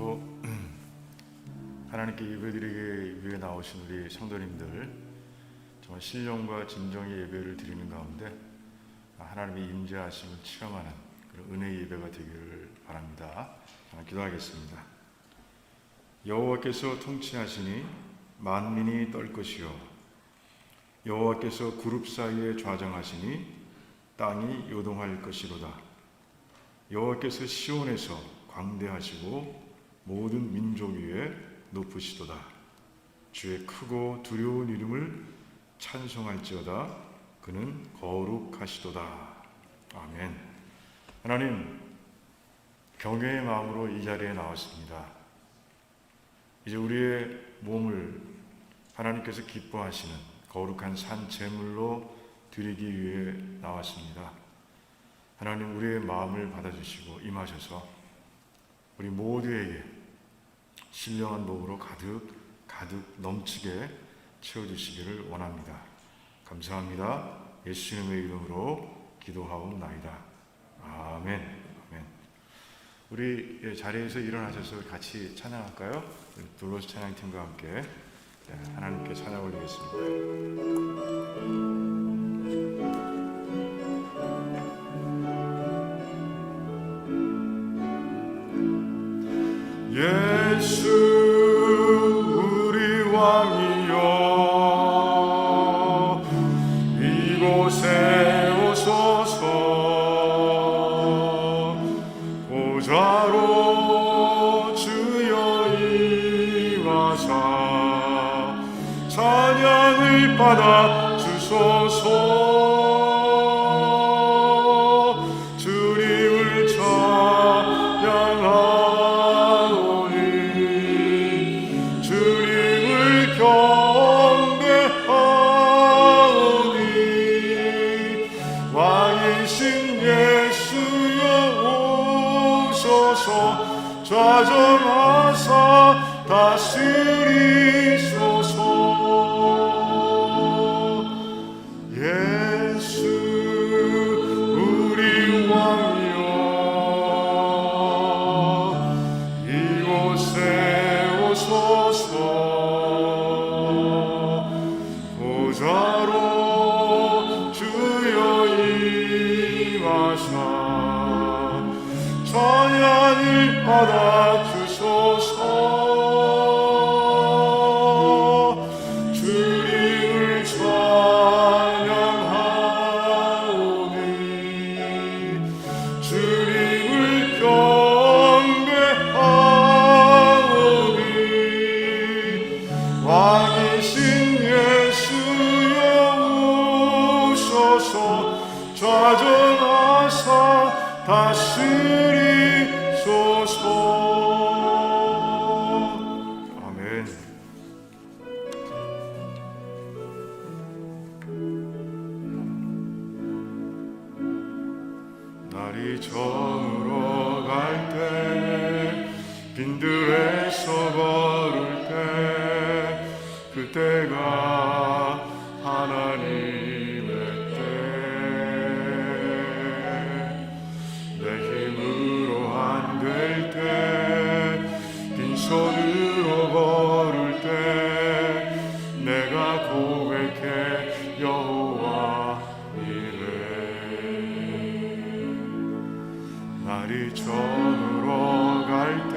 오늘도 하나님께 예배드리기 위해 나오신 우리 성도님들 정말 신령과 진정의 예배를 드리는 가운데 하나님의 임재하심을 체험하는 그런 은혜의 예배가 되기를 바랍니다. 기도하겠습니다. 여호와께서 통치하시니 만민이 떨 것이요 여호와께서 그룹 사이에 좌정하시니 땅이 요동할 것이로다. 여호와께서 시온에서 광대하시고 모든 민족 위에 높으시도다. 주의 크고 두려운 이름을 찬송할지어다. 그는 거룩하시도다. 아멘. 하나님, 경외의 마음으로 이 자리에 나왔습니다. 이제 우리의 몸을 하나님께서 기뻐하시는 거룩한 산 제물로 드리기 위해 나왔습니다. 하나님, 우리의 마음을 받아주시고 임하셔서 우리 모두에게 신령한 복으로 가득 넘치게 채워주시기를 원합니다. 감사합니다. 예수님의 이름으로 기도하옵나이다. 아멘. 아멘. 우리 자리에서 일어나셔서 같이 찬양할까요? 둘러스 찬양팀과 함께 하나님께 찬양 올리겠습니다. 예수 우리 왕이여 이곳에 오소서. 보좌로 주여 임하사 찬양을 받아 주소서. 주님을 찬양하 좌정하사 다스리소서. 예수 우리 왕이여 이곳에 오소서. 보좌로 주여 임하사 찬양을 받아 주소서. 주님을 찬양하오니 주님을 경배하오니 왕이신 예수여 오소서. 좌정하사 다스리소서. 아멘. 날이 저물어 갈 때 빈들에서 걸을 때 그때가 하나님의 때. 내 힘으로 안 될 때 빈손으로 걸을 때 내가 고백해 여호와 이래. 날이 저물어 갈 때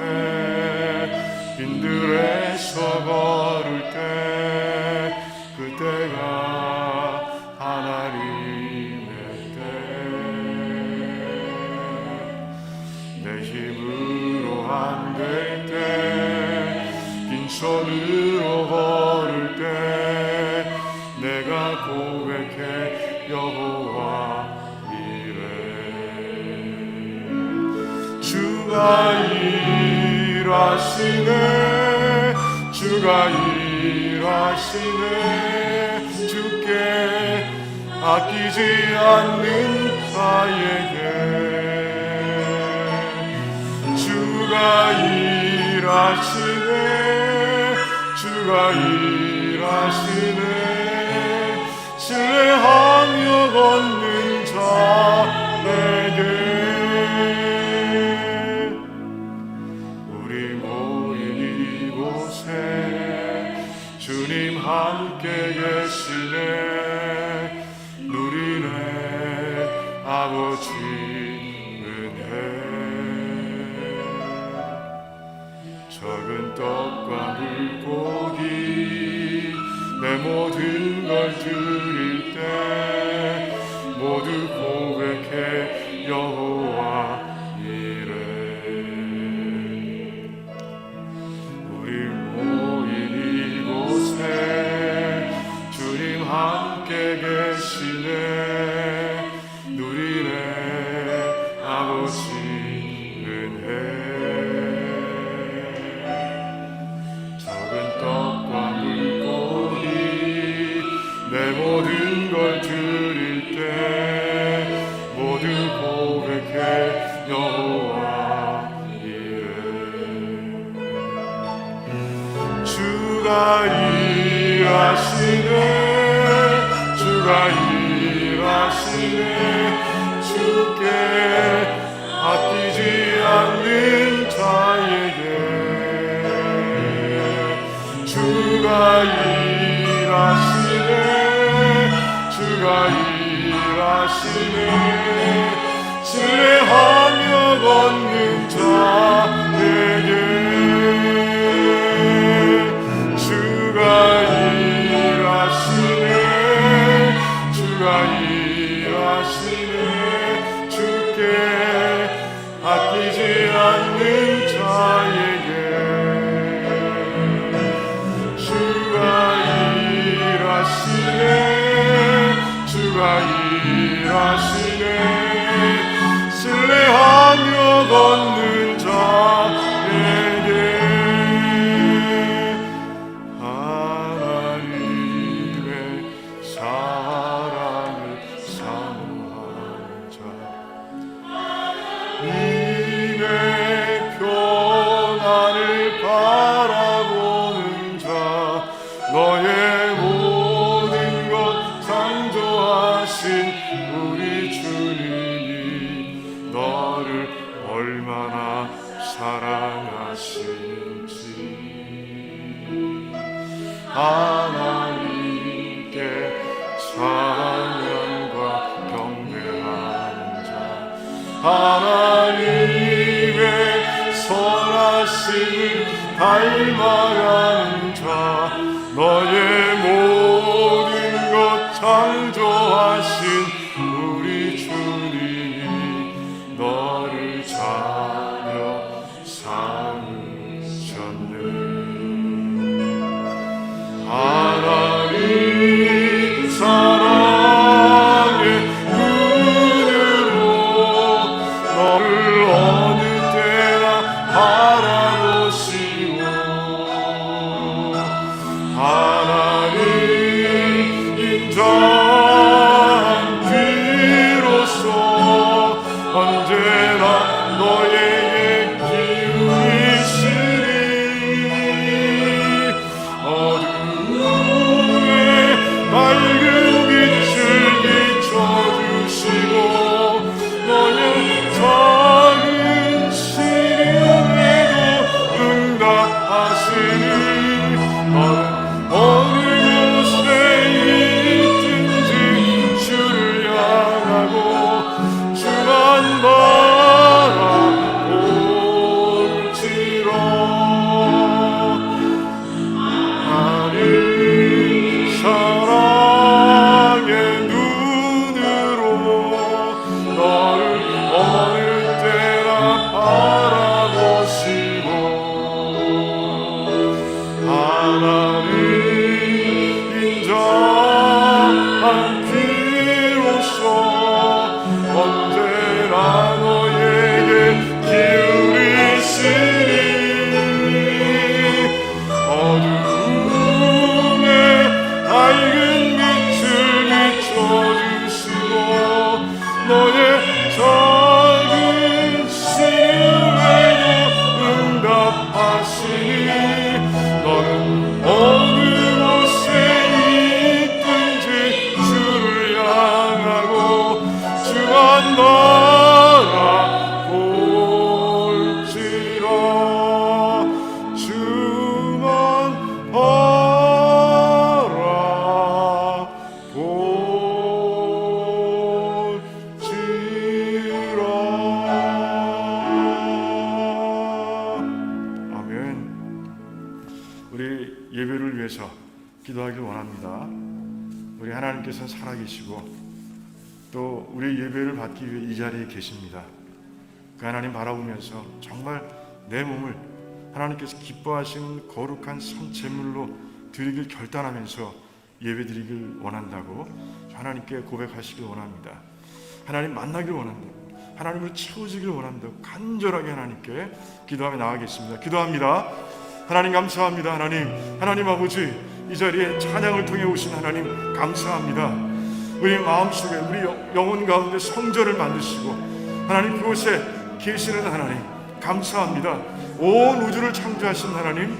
빈들에서 걸을 때 그때가 하나님의 때. 내 힘으로 안 될 때 빈손으로 걸을 때 내가 고백해 여호와 이래. 주가 일하시네 주가 일하시네. 주께 아끼지 않는 자에게 주가 일하시네 주가 일하시네. 신뢰하며 걷는 자에게 우리 모두 함께 계시네. 누리네 아버지 은혜. 적은 떡과 물고기 내 모든 걸 드릴 때 모두 고백해 여호와 이래. 우리 모인 이곳에 주님 함께 계시네. 누리네 아버지 은혜. 적은 떡과 물고기 내 모든 걸 드릴 때 모두 고백해 여호와 이래. 주가 일하시네. 주가 일하시네. 주께 아끼지 않는 자에게 주가 일하시네. 주가 일하시네. 신뢰하며 걷는 자에게 주가 일하시네. 주가 일하시네. 주께 아끼지 않는 자에게 주가 일하시네. 주가 일하시네. 신뢰하며 걷는 자에게 하나님의 사랑을 사모하는 자, 님의 평안을 바라보는 자, 너의 모든 것 창조하신 우리 주님이 너를 얼마나 사랑하시는지 하나님께 찬양과 경배하는 자, 하나님의 선하심을 닮아가는 자, 너의 모든 것 창조하신 우리 주님이 너를 자녀 삼으셨네. 하나님 사랑의 눈으로 너를 어느 때나 바라보시오. 하나님 예배를 위해서 기도하길 원합니다. 우리 하나님께서는 살아계시고 또 우리의 예배를 받기 위해 이 자리에 계십니다. 그 하나님 바라보면서 정말 내 몸을 하나님께서 기뻐하시는 거룩한 선제물로 드리길 결단하면서 예배드리길 원한다고 하나님께 고백하시길 원합니다. 하나님 만나길 원한다고, 하나님을 채워주길 원한다고 간절하게 하나님께 기도하며 나아가겠습니다. 기도합니다. 하나님 감사합니다. 하나님 아버지, 이 자리에 찬양을 통해 오신 하나님 감사합니다. 우리 마음속에 우리 영혼 가운데 성전을 만드시고 하나님 그곳에 계시는 하나님 감사합니다. 온 우주를 창조하신 하나님,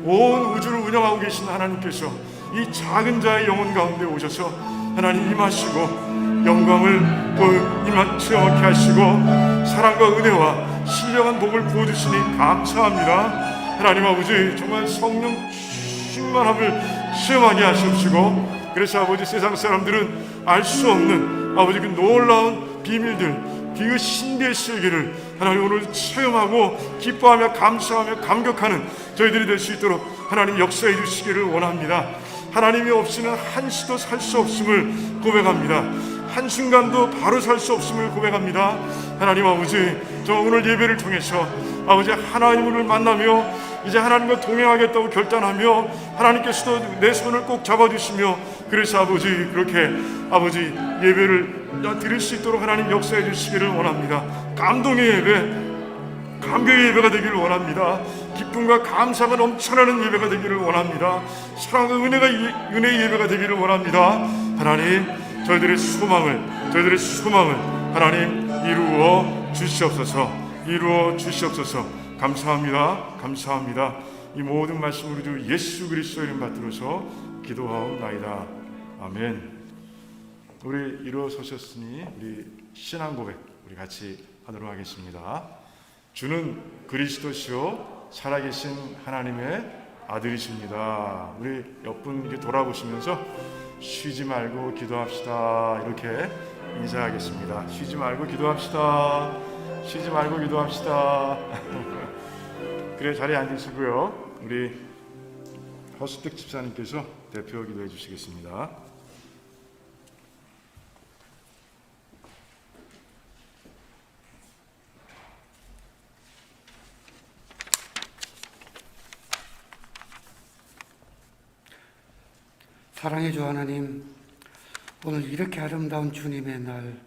온 우주를 운영하고 계신 하나님께서 이 작은 자의 영혼 가운데 오셔서 하나님 임하시고 영광을 또 체험하게 하시고 사랑과 은혜와 신령한 복을 부어주시니 감사합니다. 하나님 아버지, 정말 성령 충만함을 체험하게 하시옵시고, 그래서 아버지 세상 사람들은 알 수 없는 아버지 그 놀라운 비밀들, 그 신비의 세계를 하나님 오늘 체험하고 기뻐하며 감사하며 감격하는 저희들이 될 수 있도록 하나님 역사해 주시기를 원합니다. 하나님이 없이는 한시도 살 수 없음을 고백합니다. 한순간도 바로 살 수 없음을 고백합니다. 하나님 아버지, 저 오늘 예배를 통해서 아버지 하나님을 만나며 이제 하나님과 동행하겠다고 결단하며 하나님께서도 내 손을 꼭 잡아주시며, 그래서 아버지 그렇게 아버지 예배를 드릴 수 있도록 하나님 역사해 주시기를 원합니다. 감동의 예배, 감격의 예배가 되기를 원합니다. 기쁨과 감사가 넘쳐나는 예배가 되기를 원합니다. 사랑과 은혜의 예배가 되기를 원합니다. 하나님, 저희들의 소망을 하나님 이루어 주시옵소서. 감사합니다. 이 모든 말씀으로 주 예수 그리스도의 이름 받들어서 기도하옵나이다. 아멘. 우리 일어서셨으니 우리 신앙 고백 우리 같이 하도록 하겠습니다. 주는 그리스도시요 살아계신 하나님의 아들이십니다. 우리 옆분 이렇게 돌아보시면서 쉬지 말고 기도합시다 이렇게 인사하겠습니다. 쉬지 말고 기도합시다. 그래, 자리에 앉으시고요. 우리 허수택 집사님께서 대표 기도해 주시겠습니다. 사랑의 주 하나님, 오늘 이렇게 아름다운 주님의 날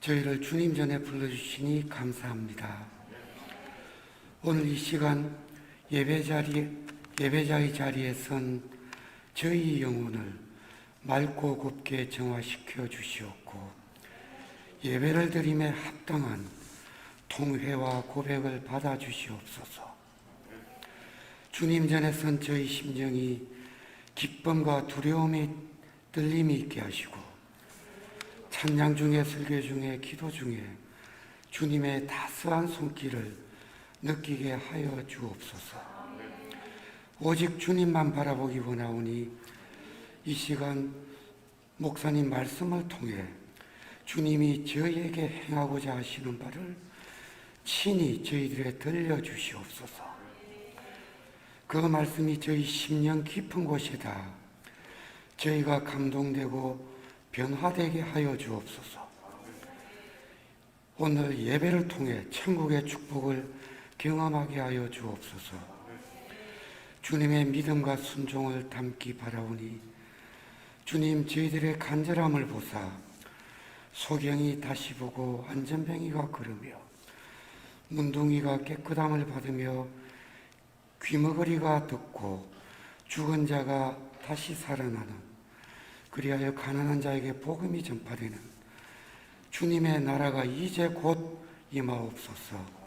저희를 주님 전에 불러주시니 감사합니다. 오늘 이 시간 예배자의 자리에 선 저희 영혼을 맑고 곱게 정화시켜 주시옵고, 예배를 드림에 합당한 통회와 고백을 받아 주시옵소서. 주님 전에 선 저희 심정이 기쁨과 두려움이 떨림이 있게 하시고, 찬양 중에 설교 중에 기도 중에 주님의 따스한 손길을 느끼게 하여 주옵소서. 오직 주님만 바라보기 원하오니 이 시간 목사님 말씀을 통해 주님이 저희에게 행하고자 하시는 바를 친히 저희들에 들려주시옵소서. 그 말씀이 저희 심령 깊은 곳에다 저희가 감동되고 변화되게 하여 주옵소서. 오늘 예배를 통해 천국의 축복을 경험하게 하여 주옵소서. 주님의 믿음과 순종을 담기 바라오니 주님, 저희들의 간절함을 보사 소경이 다시 보고 안전뱅이가 걸으며 문둥이가 깨끗함을 받으며 귀머거리가 듣고 죽은 자가 다시 살아나는, 그리하여 가난한 자에게 복음이 전파되는 주님의 나라가 이제 곧 임하옵소서.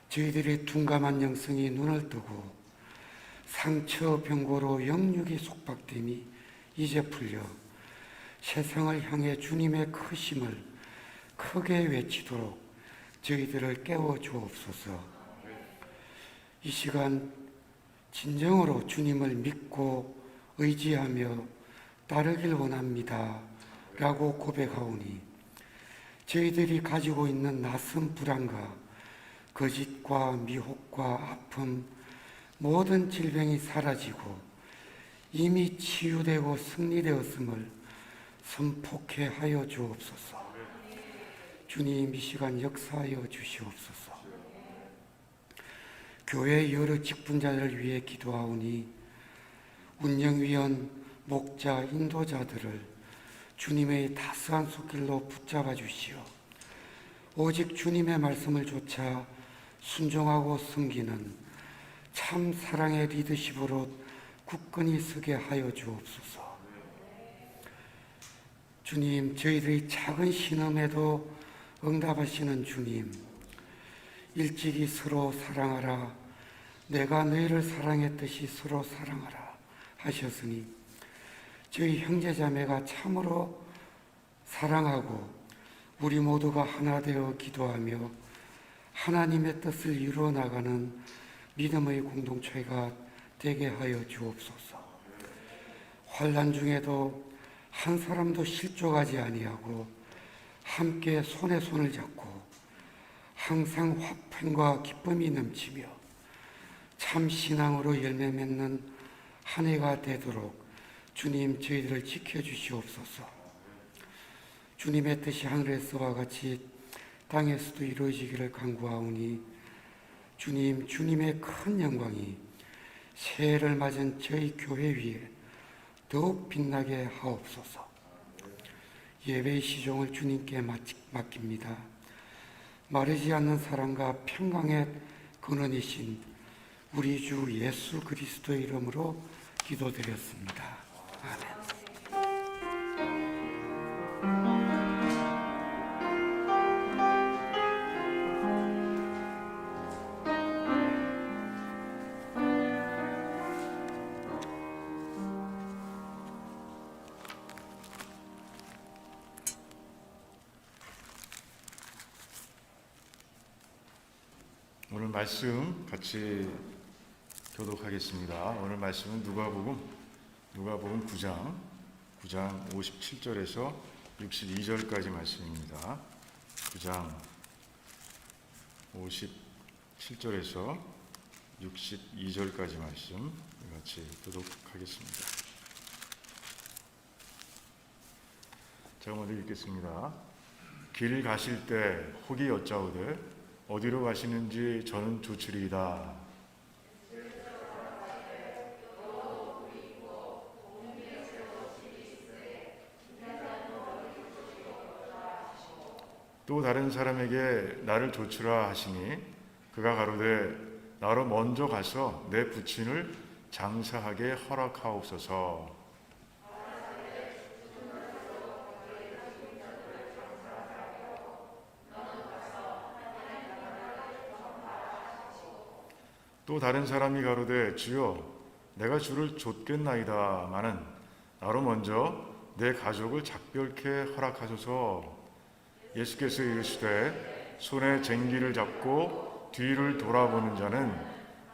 저희들의 둔감한 영성이 눈을 뜨고 상처 병고로 영육이 속박됨이 이제 풀려 세상을 향해 주님의 크심을 크게 외치도록 저희들을 깨워 주옵소서. 이 시간 진정으로 주님을 믿고 의지하며 따르길 원합니다 라고 고백하오니 저희들이 가지고 있는 낯선 불안과 거짓과 미혹과 아픔, 모든 질병이 사라지고 이미 치유되고 승리되었음을 선포케 하여 주옵소서. 주님, 이 시간 역사하여 주시옵소서. 교회 여러 직분자들을 위해 기도하오니 운영위원, 목자, 인도자들을 주님의 따스한 손길로 붙잡아 주시어 오직 주님의 말씀을 좇아 순종하고 섬기는 참 사랑의 리더십으로 굳건히 서게 하여 주옵소서. 주님, 저희들의 작은 신음에도 응답하시는 주님, 일찍이 서로 사랑하라, 내가 너희를 사랑했듯이 서로 사랑하라 하셨으니 저희 형제자매가 참으로 사랑하고 우리 모두가 하나 되어 기도하며 하나님의 뜻을 이루어 나가는 믿음의 공동체가 되게 하여 주옵소서. 환난 중에도 한 사람도 실족하지 아니하고 함께 손에 손을 잡고 항상 화평과 기쁨이 넘치며 참 신앙으로 열매 맺는 한 해가 되도록 주님, 저희들을 지켜주시옵소서. 주님의 뜻이 하늘에서와 같이 땅에서도 이루어지기를 간구하오니 주님, 주님의 큰 영광이 새해를 맞은 저희 교회 위에 더욱 빛나게 하옵소서. 예배의 시종을 주님께 맡깁니다. 마르지 않는 사랑과 평강의 근원이신 우리 주 예수 그리스도의 이름으로 기도드렸습니다. 아멘. 오늘 말씀 같이 교독하겠습니다. 오늘 말씀은 누가복음 9장 57절에서 62절까지 말씀입니다. 9장 57절에서 62절까지 말씀 같이 교독하겠습니다. 제가 먼저 읽겠습니다. 길 가실 때 혹이 여짜오되 어디로 가시는지 저는 조치리이다. 또 다른 사람에게 나를 조추라 하시니 그가 가로되 나로 먼저 가서 내 부친을 장사하게 허락하옵소서. 또 다른 사람이 가로되 주여 내가 주를 좇겠나이다마는 나로 먼저 내 가족을 작별케 허락하소서. 예수께서 이르시되 손에 쟁기를 잡고 뒤를 돌아보는 자는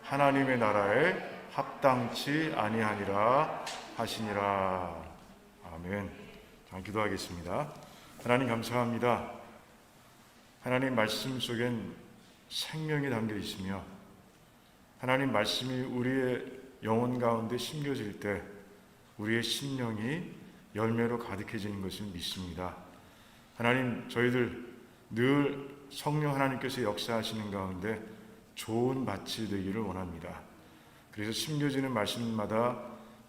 하나님의 나라에 합당치 아니하니라 하시니라. 아멘. 자, 기도하겠습니다. 하나님 감사합니다. 하나님 말씀 속엔 생명이 담겨 있으며 하나님 말씀이 우리의 영혼 가운데 심겨질 때 우리의 심령이 열매로 가득해지는 것을 믿습니다. 하나님, 저희들 늘 성령 하나님께서 역사하시는 가운데 좋은 밭이 되기를 원합니다. 그래서 심겨지는 말씀마다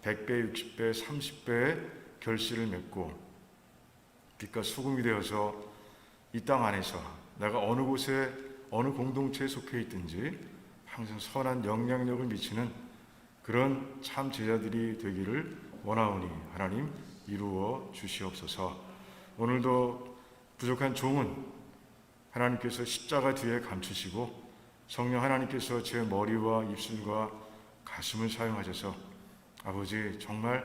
100배, 60배, 30배의 결실을 맺고 빛과 소금이 되어서 이 땅 안에서 내가 어느 곳에 어느 공동체에 속해 있든지 항상 선한 영향력을 미치는 그런 참 제자들이 되기를 원하오니 하나님 이루어 주시옵소서. 오늘도 부족한 종은 하나님께서 십자가 뒤에 감추시고 성령 하나님께서 제 머리와 입술과 가슴을 사용하셔서 아버지 정말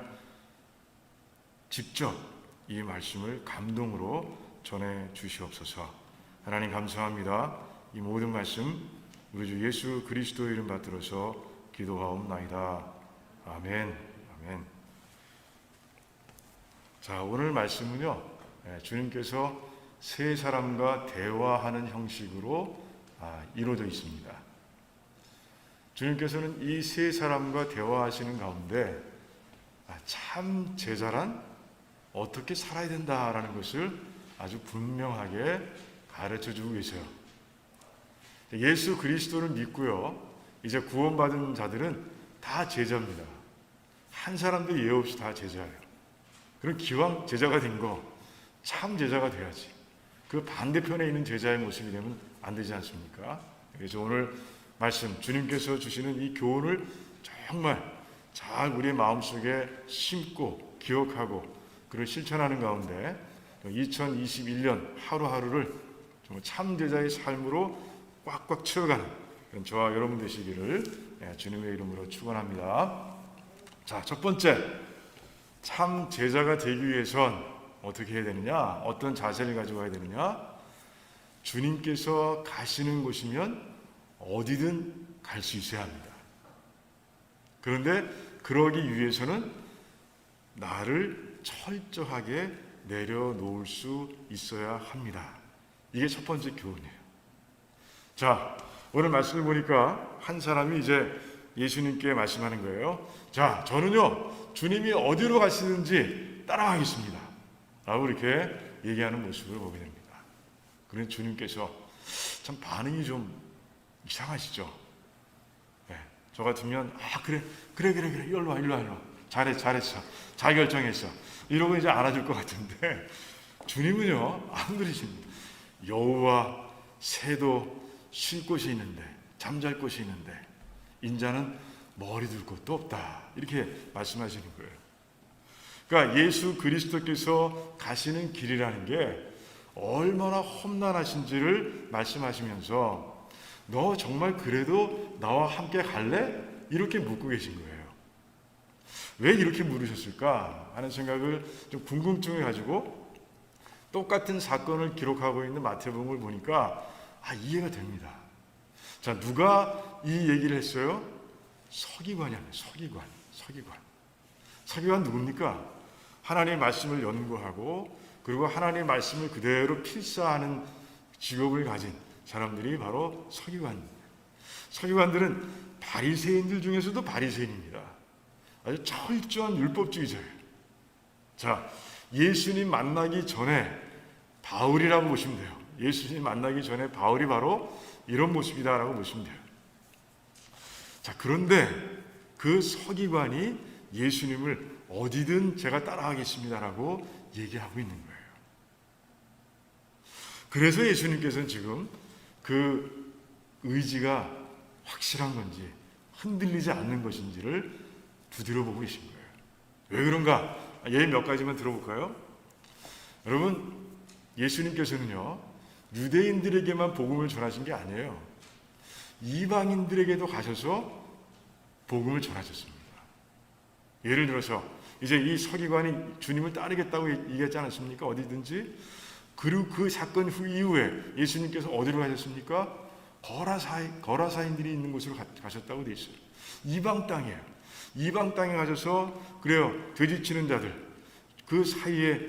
직접 이 말씀을 감동으로 전해 주시옵소서. 하나님 감사합니다. 이 모든 말씀 우리 주 예수 그리스도의 이름 받들어서 기도하옵나이다. 아멘. 아멘. 자, 오늘 말씀은요, 주님께서 세 사람과 대화하는 형식으로 이루어져 있습니다. 주님께서는 이 세 사람과 대화하시는 가운데 참 제자란 어떻게 살아야 된다라는 것을 아주 분명하게 가르쳐주고 계세요. 예수 그리스도를 믿고요, 이제 구원받은 자들은 다 제자입니다. 한 사람도 예외 없이 다 제자예요. 그럼 기왕 제자가 된 거 참 제자가 돼야지. 그 반대편에 있는 제자의 모습이 되면 안 되지 않습니까? 그래서 오늘 말씀, 주님께서 주시는 이 교훈을 정말 잘 우리의 마음속에 심고 기억하고 그를 실천하는 가운데 2021년 하루하루를 정말 참 제자의 삶으로 꽉꽉 채워가는 그런 저와 여러분 되시기를 주님의 이름으로 축원합니다. 자, 첫 번째, 참 제자가 되기 위해선 어떻게 해야 되느냐? 어떤 자세를 가지고 가야 되느냐? 주님께서 가시는 곳이면 어디든 갈 수 있어야 합니다. 그런데 그러기 위해서는 나를 철저하게 내려놓을 수 있어야 합니다. 이게 첫 번째 교훈이에요. 자, 오늘 말씀을 보니까 한 사람이 이제 예수님께 말씀하는 거예요. 자, 저는요, 주님이 어디로 가시는지 따라가겠습니다 라고 이렇게 얘기하는 모습을 보게 됩니다. 그런데 주님께서 참 반응이 좀 이상하시죠? 네, 저 같으면 그래 일로 와 잘했어 잘 결정했어 이러고 이제 알아줄 것 같은데 주님은요 안 그러십니다. 여우와 새도 쉴 곳이 있는데 잠잘 곳이 있는데 인자는 머리 둘 곳도 없다 이렇게 말씀하시는 거예요. 그러니까 예수 그리스도께서 가시는 길이라는 게 얼마나 험난하신지를 말씀하시면서 너 정말 그래도 나와 함께 갈래? 이렇게 묻고 계신 거예요. 왜 이렇게 물으셨을까 하는 생각을 좀 궁금증을 가지고 똑같은 사건을 기록하고 있는 마태복음을 보니까 이해가 됩니다. 자, 누가 이 얘기를 했어요? 서기관이야. 서기관 누굽니까? 하나님의 말씀을 연구하고 그리고 하나님의 말씀을 그대로 필사하는 직업을 가진 사람들이 바로 서기관입니다. 서기관들은 바리새인들 중에서도 바리새인입니다. 아주 철저한 율법주의자예요. 자, 예수님 만나기 전에 바울이라고 보시면 돼요. 예수님 만나기 전에 바울이 바로 이런 모습이다라고 보시면 돼요. 자, 그런데 그 서기관이 예수님을 어디든 제가 따라가겠습니다라고 얘기하고 있는 거예요. 그래서 예수님께서는 지금 그 의지가 확실한 건지 흔들리지 않는 것인지를 두드려보고 계신 거예요. 왜 그런가? 예를 몇 가지만 들어볼까요? 여러분, 예수님께서는요 유대인들에게만 복음을 전하신 게 아니에요. 이방인들에게도 가셔서 복음을 전하셨습니다. 예를 들어서 이제 이 서기관이 주님을 따르겠다고 얘기했지 않았습니까? 어디든지. 그리고 그 사건 이후에 예수님께서 어디로 가셨습니까? 거라사인들이 있는 곳으로 가셨다고 돼 있어요. 이방 땅이에요. 이방 땅에 가셔서 그래요. 되지치는 자들 그 사이에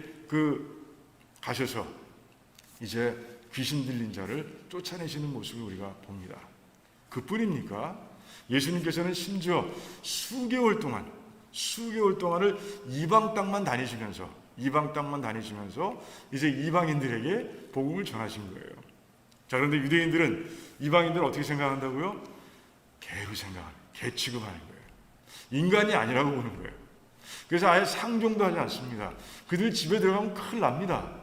가셔서 이제 귀신 들린 자를 쫓아내시는 모습을 우리가 봅니다. 그뿐입니까? 예수님께서는 심지어 수개월 동안을 이방 땅만 다니시면서 이제 이방인들에게 복음을 전하신 거예요. 자, 그런데 유대인들은 이방인들을 어떻게 생각한다고요? 개로 개 취급하는 거예요. 인간이 아니라고 보는 거예요. 그래서 아예 상종도 하지 않습니다. 그들 집에 들어가면 큰일 납니다.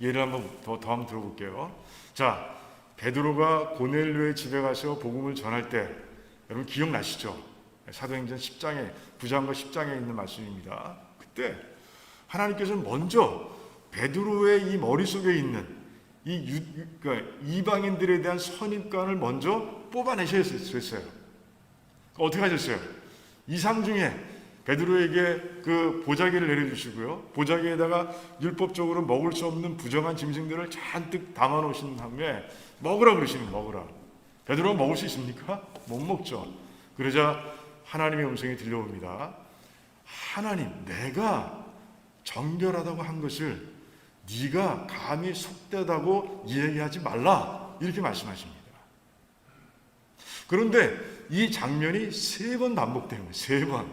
예를 한번 더 한번 들어볼게요. 자, 베드로가 고넬료의 집에 가서 복음을 전할 때 여러분 기억나시죠? 사도행전 10장에 9장과 10장에 있는 말씀입니다. 그때 하나님께서는 먼저 베드로의 이 머릿속에 있는 그러니까 이방인들에 대한 선입관을 먼저 뽑아내셨어요. 어떻게 하셨어요? 이상 중에 베드로에게 그 보자기를 내려주시고요. 보자기에다가 율법적으로 먹을 수 없는 부정한 짐승들을 잔뜩 담아놓으신 다음에 먹으라 그러시는 먹으라. 베드로가 먹을 수 있습니까? 못 먹죠. 그러자 하나님의 음성이 들려옵니다. 하나님, 내가 정결하다고 한 것을 네가 감히 속되다고 이야기하지 말라 이렇게 말씀하십니다. 그런데 이 장면이 3번 반복되는 거예요. 3번.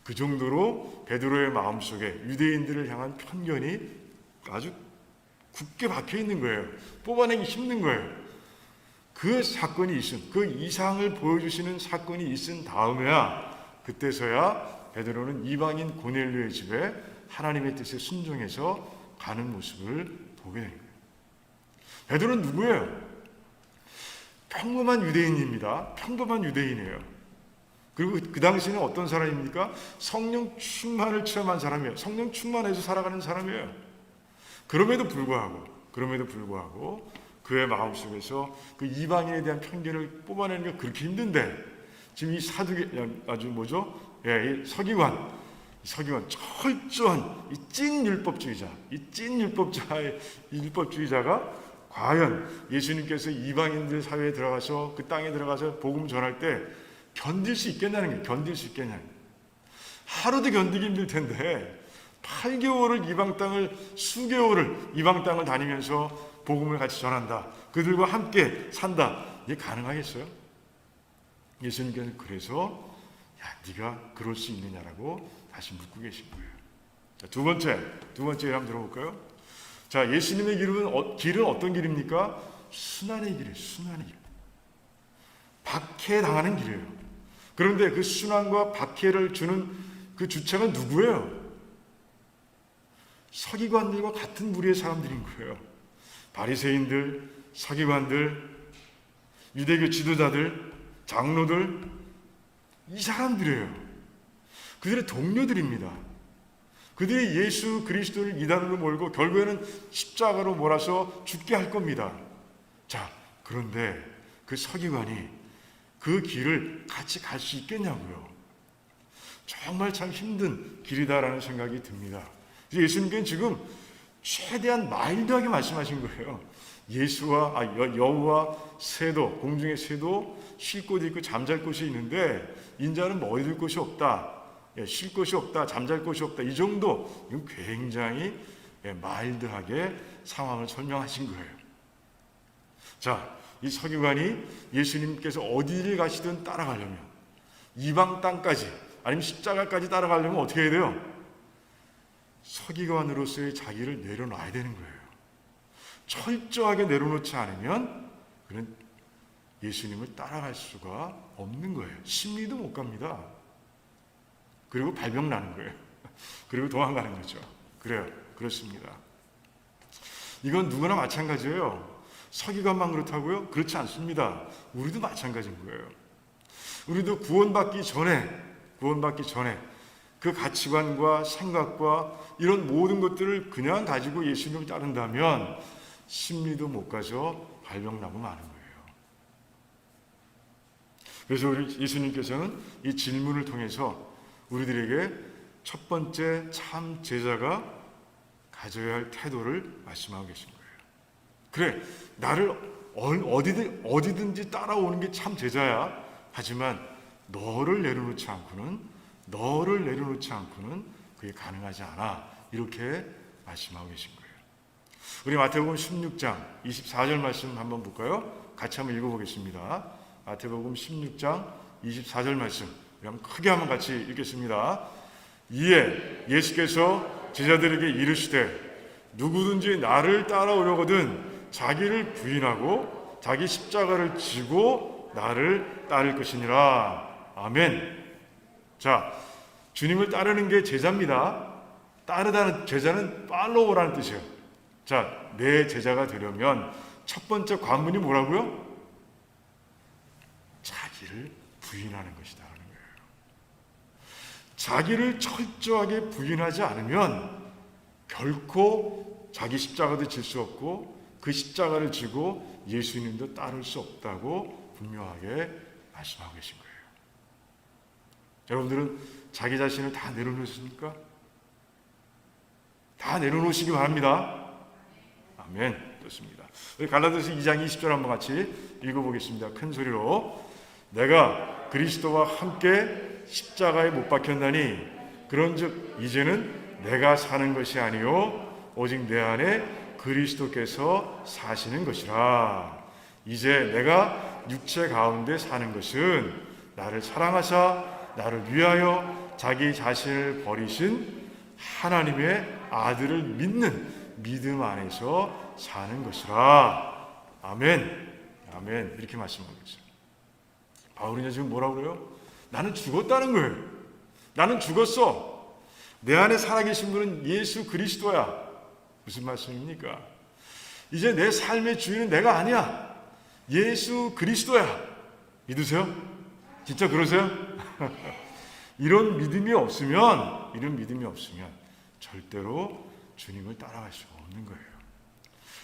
그 정도로 베드로의 마음속에 유대인들을 향한 편견이 아주 굳게 박혀 있는 거예요. 뽑아내기 힘든 거예요. 그 사건이 있은, 그 이상을 보여주시는 사건이 있은 다음에야, 그때서야 베드로는 이방인 고넬료의 집에 하나님의 뜻에 순종해서 가는 모습을 보게 된 거예요. 베드로는 누구예요? 평범한 유대인입니다. 평범한 유대인이에요. 그리고 그 당시에는 어떤 사람입니까? 성령 충만을 체험한 사람이에요. 성령 충만해서 살아가는 사람이에요. 그럼에도 불구하고 그의 마음속에서 그 이방인에 대한 편견을 뽑아내는 게 그렇게 힘든데, 지금 이 사두개, 아주 뭐죠? 이 서기관 철저한 이 찐 율법주의자가 과연 예수님께서 이방인들 사회에 들어가서 그 땅에 들어가서 복음 전할 때 견딜 수 있겠냐는 거예요. 견딜 수 있겠냐. 하루도 견디기 힘들 텐데 8개월을 수개월을 이방 땅을 다니면서 복음을 같이 전한다. 그들과 함께 산다. 이게 가능하겠어요? 예수님께서는 그래서 네가 그럴 수 있느냐라고 다시 묻고 계신 거예요. 자, 두 번째 한번 들어볼까요? 자, 예수님의 길은 어떤 길입니까? 순환의 길이에요. 순환의 길. 박해당하는 길이에요. 그런데 그 순환과 박해를 주는 그 주체가 누구예요? 서기관들과 같은 무리의 사람들인 거예요. 바리새인들, 서기관들, 유대교 지도자들, 장로들, 이 사람들이에요. 그들의 동료들입니다. 그들이 예수 그리스도를 이단으로 몰고 결국에는 십자가로 몰아서 죽게 할 겁니다. 자, 그런데 그 서기관이 그 길을 같이 갈 수 있겠냐고요. 정말 참 힘든 길이다라는 생각이 듭니다. 예수님께는 지금 최대한 마일드하게 말씀하신 거예요. 여우와 새도, 공중의 새도 쉴 곳이 있고 잠잘 곳이 있는데 인자는 머리 둘 곳이 없다. 쉴 곳이 없다. 잠잘 곳이 없다. 이 정도, 이건 굉장히 마일드하게 상황을 설명하신 거예요. 자, 이 서기관이 예수님께서 어디를 가시든 따라가려면, 이방 땅까지 아니면 십자가까지 따라가려면 어떻게 해야 돼요? 서기관으로서의 자기를 내려놔야 되는 거예요. 철저하게 내려놓지 않으면 그는 예수님을 따라갈 수가 없는 거예요. 십리도 못 갑니다. 그리고 발병 나는 거예요. 그리고 도망가는 거죠. 그래요. 그렇습니다. 이건 누구나 마찬가지예요. 서기관만 그렇다고요? 그렇지 않습니다. 우리도 마찬가지인 거예요. 우리도 구원받기 전에 그 가치관과 생각과 이런 모든 것들을 그냥 가지고 예수님을 따른다면 십리도 못 가서 발병나고 마는 거예요. 그래서 우리 예수님께서는 이 질문을 통해서 우리들에게 첫 번째 참 제자가 가져야 할 태도를 말씀하고 계신 거예요. 그래, 나를 어디든지 따라오는 게 참 제자야. 하지만 너를 내려놓지 않고는 그게 가능하지 않아. 이렇게 말씀하고 계신 거예요. 우리 마태복음 16장 24절 말씀 한번 볼까요? 같이 한번 읽어보겠습니다. 마태복음 16장 24절 말씀, 우리 한번 크게 한번 같이 읽겠습니다. 이에 예수께서 제자들에게 이르시되 누구든지 나를 따라오려거든 자기를 부인하고 자기 십자가를 지고 나를 따를 것이니라. 아멘. 자, 주님을 따르는 게 제자입니다. 따르다는 제자는 팔로워라는 뜻이에요. 자, 내 제자가 되려면 첫 번째 관문이 뭐라고요? 자기를 부인하는 것이다 하는 거예요. 자기를 철저하게 부인하지 않으면 결코 자기 십자가도 질 수 없고 그 십자가를 지고 예수님도 따를 수 없다고 분명하게 말씀하고 계신 거예요. 여러분들은 자기 자신을 다 내려놓으십니까? 다 내려놓으시기 바랍니다. 아멘. 좋습니다. 우리 갈라디아서 2장 20절 한번 같이 읽어보겠습니다. 큰 소리로. 내가 그리스도와 함께 십자가에 못 박혔나니 그런즉 이제는 내가 사는 것이 아니요 오직 내 안에 그리스도께서 사시는 것이라. 이제 내가 육체 가운데 사는 것은 나를 사랑하사 나를 위하여 자기 자신을 버리신 하나님의 아들을 믿는 믿음 안에서 사는 것이라. 아멘. 아멘. 이렇게 말씀하고 있어요. 바울이 지금 뭐라고 그래요? 나는 죽었다는 거예요. 나는 죽었어. 내 안에 살아계신 분은 예수 그리스도야. 무슨 말씀입니까? 이제 내 삶의 주인은 내가 아니야. 예수 그리스도야. 믿으세요? 진짜 그러세요? 이런 믿음이 없으면 절대로 주님을 따라갈 수가 없는 거예요.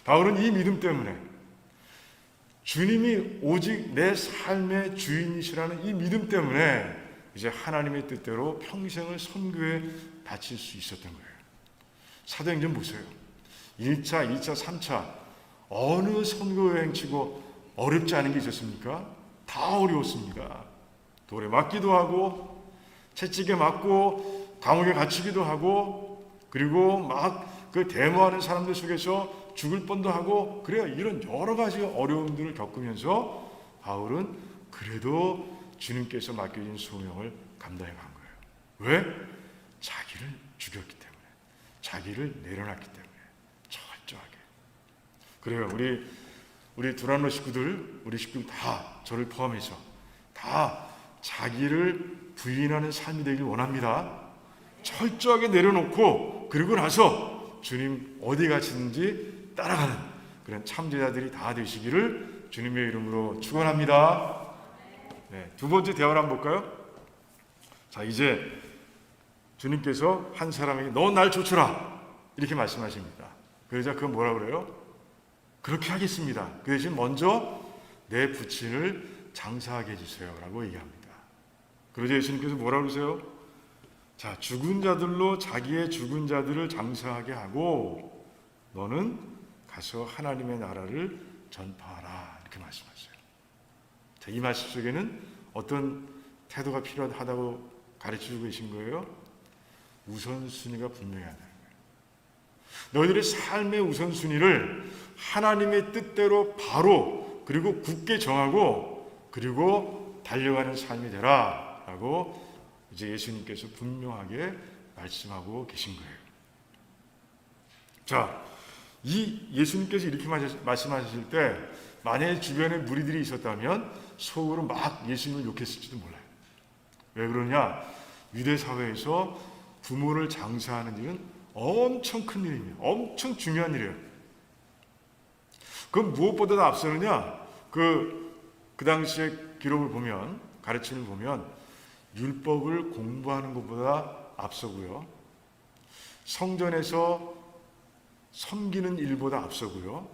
바울은 이 믿음 때문에 주님이 오직 내 삶의 주인이시라는 이 믿음 때문에 이제 하나님의 뜻대로 평생을 선교에 바칠 수 있었던 거예요. 사도행전 보세요. 1차, 2차, 3차 어느 선교여행치고 어렵지 않은 게 있었습니까? 다 어려웠습니다. 돌에 맞기도 하고 채찍에 맞고 감옥에 갇히기도 하고 그리고 막 그 데모하는 사람들 속에서 죽을 뻔도 하고 그래요. 이런 여러 가지 어려움들을 겪으면서 바울은 그래도 주님께서 맡겨진 소명을 감당해 간 거예요. 왜? 자기를 죽였기 때문에, 자기를 내려놨기 때문에 철저하게. 그래요. 우리 두란노 식구들, 우리 식구들 다 저를 포함해서 다 자기를 부인하는 삶이 되길 원합니다. 철저하게 내려놓고 그리고 나서 주님 어디 가시는지 따라가는 그런 참제자들이 다 되시기를 주님의 이름으로 축원합니다. 네, 두 번째 대화를 한번 볼까요? 자, 이제 주님께서 한 사람에게 너 날 쫓으라 이렇게 말씀하십니다. 그러자 그건 뭐라 그래요? 그렇게 하겠습니다. 그 대신 먼저 내 부친을 장사하게 해주세요 라고 얘기합니다. 그러자 예수님께서 뭐라 그러세요? 자, 죽은 자들로 자기의 죽은 자들을 장사하게 하고 너는 가서 하나님의 나라를 전파하라 이렇게 말씀하셨어요. 자, 이 말씀 속에는 어떤 태도가 필요하다고 가르치고 계신 거예요? 우선순위가 분명해야 되는 거예요. 너희들의 삶의 우선순위를 하나님의 뜻대로 바로 그리고 굳게 정하고 그리고 달려가는 삶이 되라 라고 이제 예수님께서 분명하게 말씀하고 계신 거예요. 자, 이 예수님께서 이렇게 말씀하실 때 만약에 주변에 무리들이 있었다면 속으로 막 예수님을 욕했을지도 몰라요. 왜 그러냐? 유대 사회에서 부모를 장사하는 일은 엄청 큰 일입니다. 엄청 중요한 일이에요. 그럼 무엇보다도 앞서느냐? 그 당시의 기록을 보면, 가르침을 보면 율법을 공부하는 것보다 앞서고요. 성전에서 섬기는 일보다 앞서고요.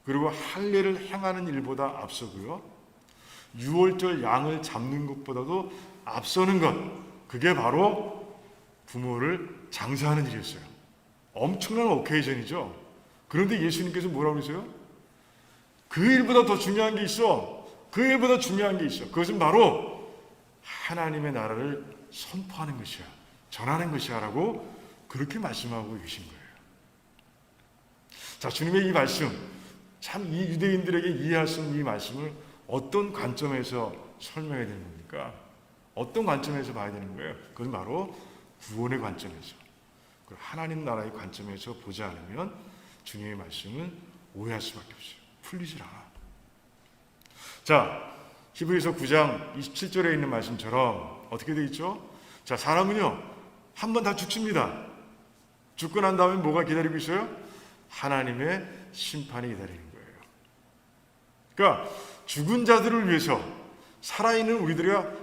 그리고 할례를 행하는 일보다 앞서고요. 유월절 양을 잡는 것보다도 앞서는 것, 그게 바로 부모를 장사하는 일이었어요. 엄청난 오케이전이죠. 그런데 예수님께서 뭐라고 그러세요? 그 일보다 더 중요한 게 있어. 그 일보다 중요한 게 있어. 그것은 바로 하나님의 나라를 선포하는 것이야. 전하는 것이야 라고 그렇게 말씀하고 계신 거예요. 자, 주님의 이 말씀, 참 이 유대인들에게 이해할 수 없는 이 말씀을 어떤 관점에서 설명해야 되는 겁니까? 어떤 관점에서 봐야 되는 거예요? 그건 바로 구원의 관점에서, 하나님 나라의 관점에서 보지 않으면 주님의 말씀은 오해할 수밖에 없어요. 풀리질 않아. 자, 히브리서 9장 27절에 있는 말씀처럼 어떻게 되어 있죠? 자, 사람은요 한 번 다 죽습니다. 죽고 난 다음에 뭐가 기다리고 있어요? 하나님의 심판이 기다리는 거예요. 그러니까 죽은 자들을 위해서 살아있는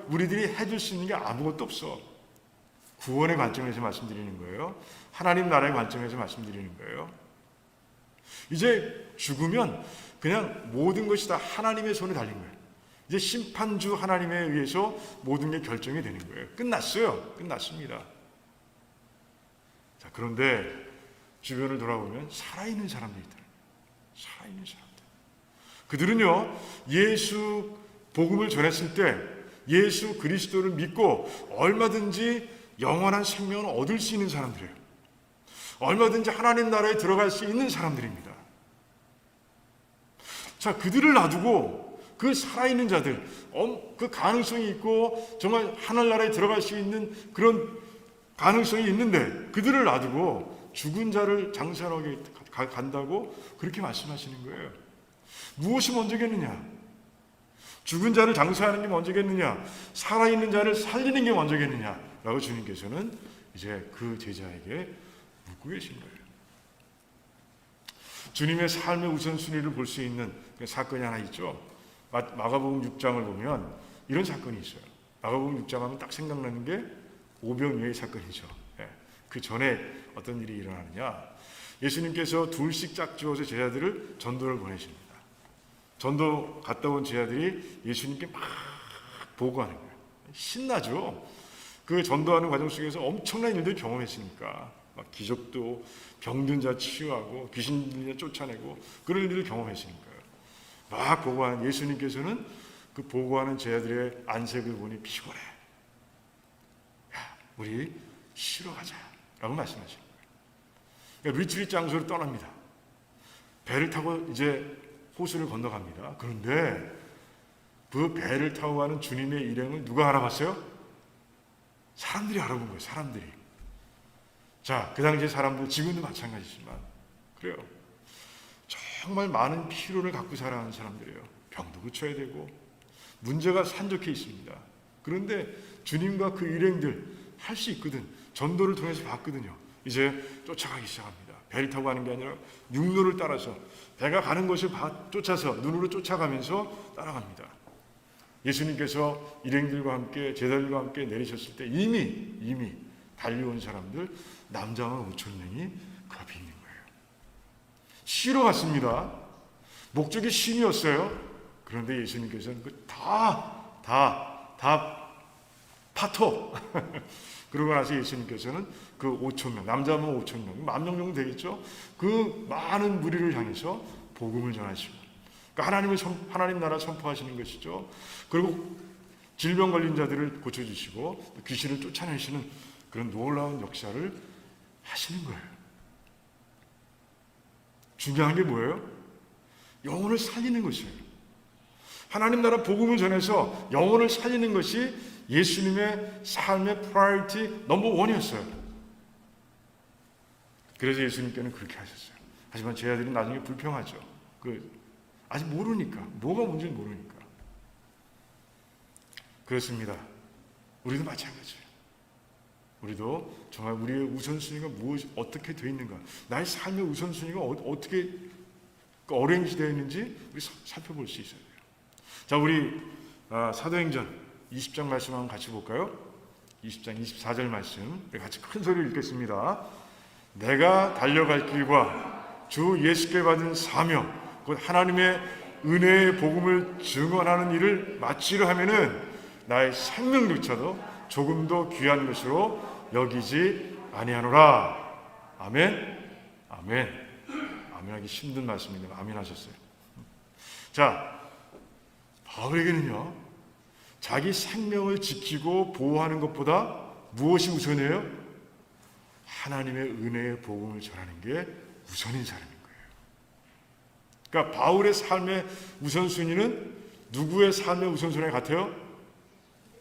우리들이 해줄 수 있는 게 아무것도 없어. 구원의 관점에서 말씀드리는 거예요. 하나님 나라의 관점에서 말씀드리는 거예요. 이제 죽으면 그냥 모든 것이 다 하나님의 손에 달린 거예요. 이제 심판주 하나님에 의해서 모든 게 결정이 되는 거예요. 끝났어요. 끝났습니다. 자, 그런데 주변을 돌아보면 살아있는 사람들이 있다. 살아있는 사람들. 그들은요, 예수 복음을 전했을 때 예수 그리스도를 믿고 얼마든지 영원한 생명을 얻을 수 있는 사람들이에요. 얼마든지 하나님 나라에 들어갈 수 있는 사람들입니다. 자, 그들을 놔두고 그 살아있는 자들, 그 가능성이 있고 정말 하늘나라에 들어갈 수 있는 그런 가능성이 있는데 그들을 놔두고 죽은 자를 장사하게 간다고 그렇게 말씀하시는 거예요. 무엇이 먼저겠느냐? 죽은 자를 장사하는 게 먼저겠느냐? 살아있는 자를 살리는 게 먼저겠느냐? 라고 주님께서는 이제 그 제자에게 묻고 계신 거예요. 주님의 삶의 우선순위를 볼 수 있는 사건이 하나 있죠. 마가복음 6장을 보면 이런 사건이 있어요. 마가복음 6장 하면 딱 생각나는 게 오병이어의 사건이죠. 그 전에 어떤 일이 일어나느냐? 예수님께서 둘씩 짝지어서 제자들을 전도를 보내십니다. 전도 갔다 온 제자들이 예수님께 막 보고하는 거예요. 신나죠. 그 전도하는 과정 속에서 엄청난 일들을 경험했으니까 막 기적도 병든 자 치유하고 귀신 들린 자 쫓아내고 그런 일들을 경험했으니까요. 막 보고하는 예수님께서는 그 보고하는 제자들의 안색을 보니 피곤해. 야, 우리 쉬러 가자라고 말씀하시는 거예요. 그러니까 리트릿 장소를 떠납니다. 배를 타고 이제 호수를 건너갑니다. 그런데 그 배를 타고 가는 주님의 일행을 누가 알아봤어요? 사람들이 알아본 거예요. 사람들이. 자, 그 당시에 사람들 지금도 마찬가지지만 그래요. 정말 많은 필요를 갖고 살아가는 사람들이에요. 병도 고쳐야 되고 문제가 산적해 있습니다. 그런데 주님과 그 일행들 할 수 있거든. 전도를 통해서 봤거든요. 이제 쫓아가기 시작합니다. 배를 타고 가는 게 아니라 육로를 따라서 배가 가는 것을 쫓아서 눈으로 쫓아가면서 따라갑니다. 예수님께서 일행들과 함께 제자들과 함께 내리셨을 때 이미 달려온 사람들 남자만 5,000명이 그 앞에 있는 거예요. 쉬러 갔습니다. 목적이 쉼이었어요. 그런데 예수님께서는 다 파토. 그러고 나서 예수님께서는 그 5,000명, 남자만 5,000명, 10,000명 정도 되겠죠. 그 많은 무리를 향해서 복음을 전하시고, 그러니까 하나님 나라 선포하시는 것이죠. 그리고 질병 걸린 자들을 고쳐주시고 귀신을 쫓아내시는 그런 놀라운 역사를 하시는 거예요. 중요한 게 뭐예요? 영혼을 살리는 것이에요. 하나님 나라 복음을 전해서 영혼을 살리는 것이 예수님의 삶의 프라이어티 넘버 원이었어요. 그래서 예수님께는 그렇게 하셨어요. 하지만 제자들은 나중에 불평하죠. 아직 모르니까, 뭐가 뭔지 모르니까. 그렇습니다. 우리도 마찬가지예요. 우리도 정말 우리의 우선순위가 어떻게 되어 있는가, 나의 삶의 우선순위가 어떻게 어레인지 되어 있는지 우리 살펴볼 수 있어야 돼요. 자, 우리 사도행전 20장 말씀 한번 같이 볼까요? 20장 24절 말씀 같이 큰 소리로 읽겠습니다. 내가 달려갈 길과 주 예수께 받은 사명 곧 하나님의 은혜의 복음을 증언하는 일을 마치려 하면은 나의 생명조차도 조금도 귀한 것으로 여기지 아니하노라. 아멘. 아멘. 아멘하기 힘든 말씀인데 아멘 하셨어요. 자, 바울에게는요, 자기 생명을 지키고 보호하는 것보다 무엇이 우선이에요? 하나님의 은혜의 복음을 전하는 게 우선인 사람인 거예요. 그러니까 바울의 삶의 우선순위는 누구의 삶의 우선순위 같아요?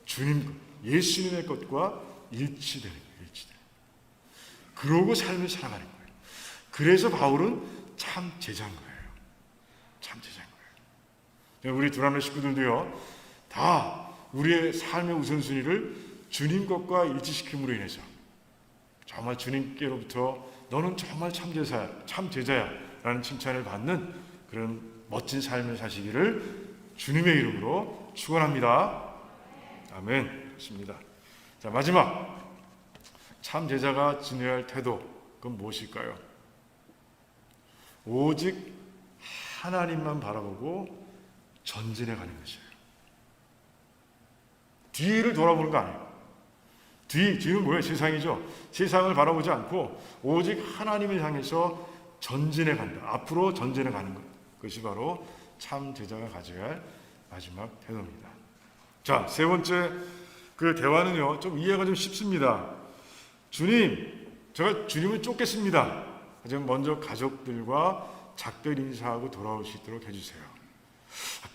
주님, 예수님의 것과 일치되는 거예요. 그러고 삶을 살아가는 거예요. 그래서 바울은 참 제자인 거예요. 참 제자인 거예요. 우리 두란노 식구들도요, 다 우리의 삶의 우선순위를 주님 것과 일치시킴으로 인해서 정말 주님께로부터 너는 정말 참 제자야 라는 칭찬을 받는 그런 멋진 삶을 사시기를 주님의 이름으로 축원합니다. 아멘. 좋습니다. 자, 마지막 참 제자가 지녀야 할 태도, 그건 무엇일까요? 오직 하나님만 바라보고 전진해 가는 것이에요. 뒤를 돌아보는 거 아니에요. 뒤는 뭐예요? 세상이죠. 세상을 바라보지 않고 오직 하나님을 향해서 전진해 간다. 앞으로 전진해 가는 것. 그것이 바로 참 제자가 가져야 할 마지막 태도입니다. 자, 세 번째 그 대화는요, 좀 이해가 좀 쉽습니다. 주님, 제가 주님을 쫓겠습니다. 하지만 먼저 가족들과 작별 인사하고 돌아올 수 있도록 해주세요.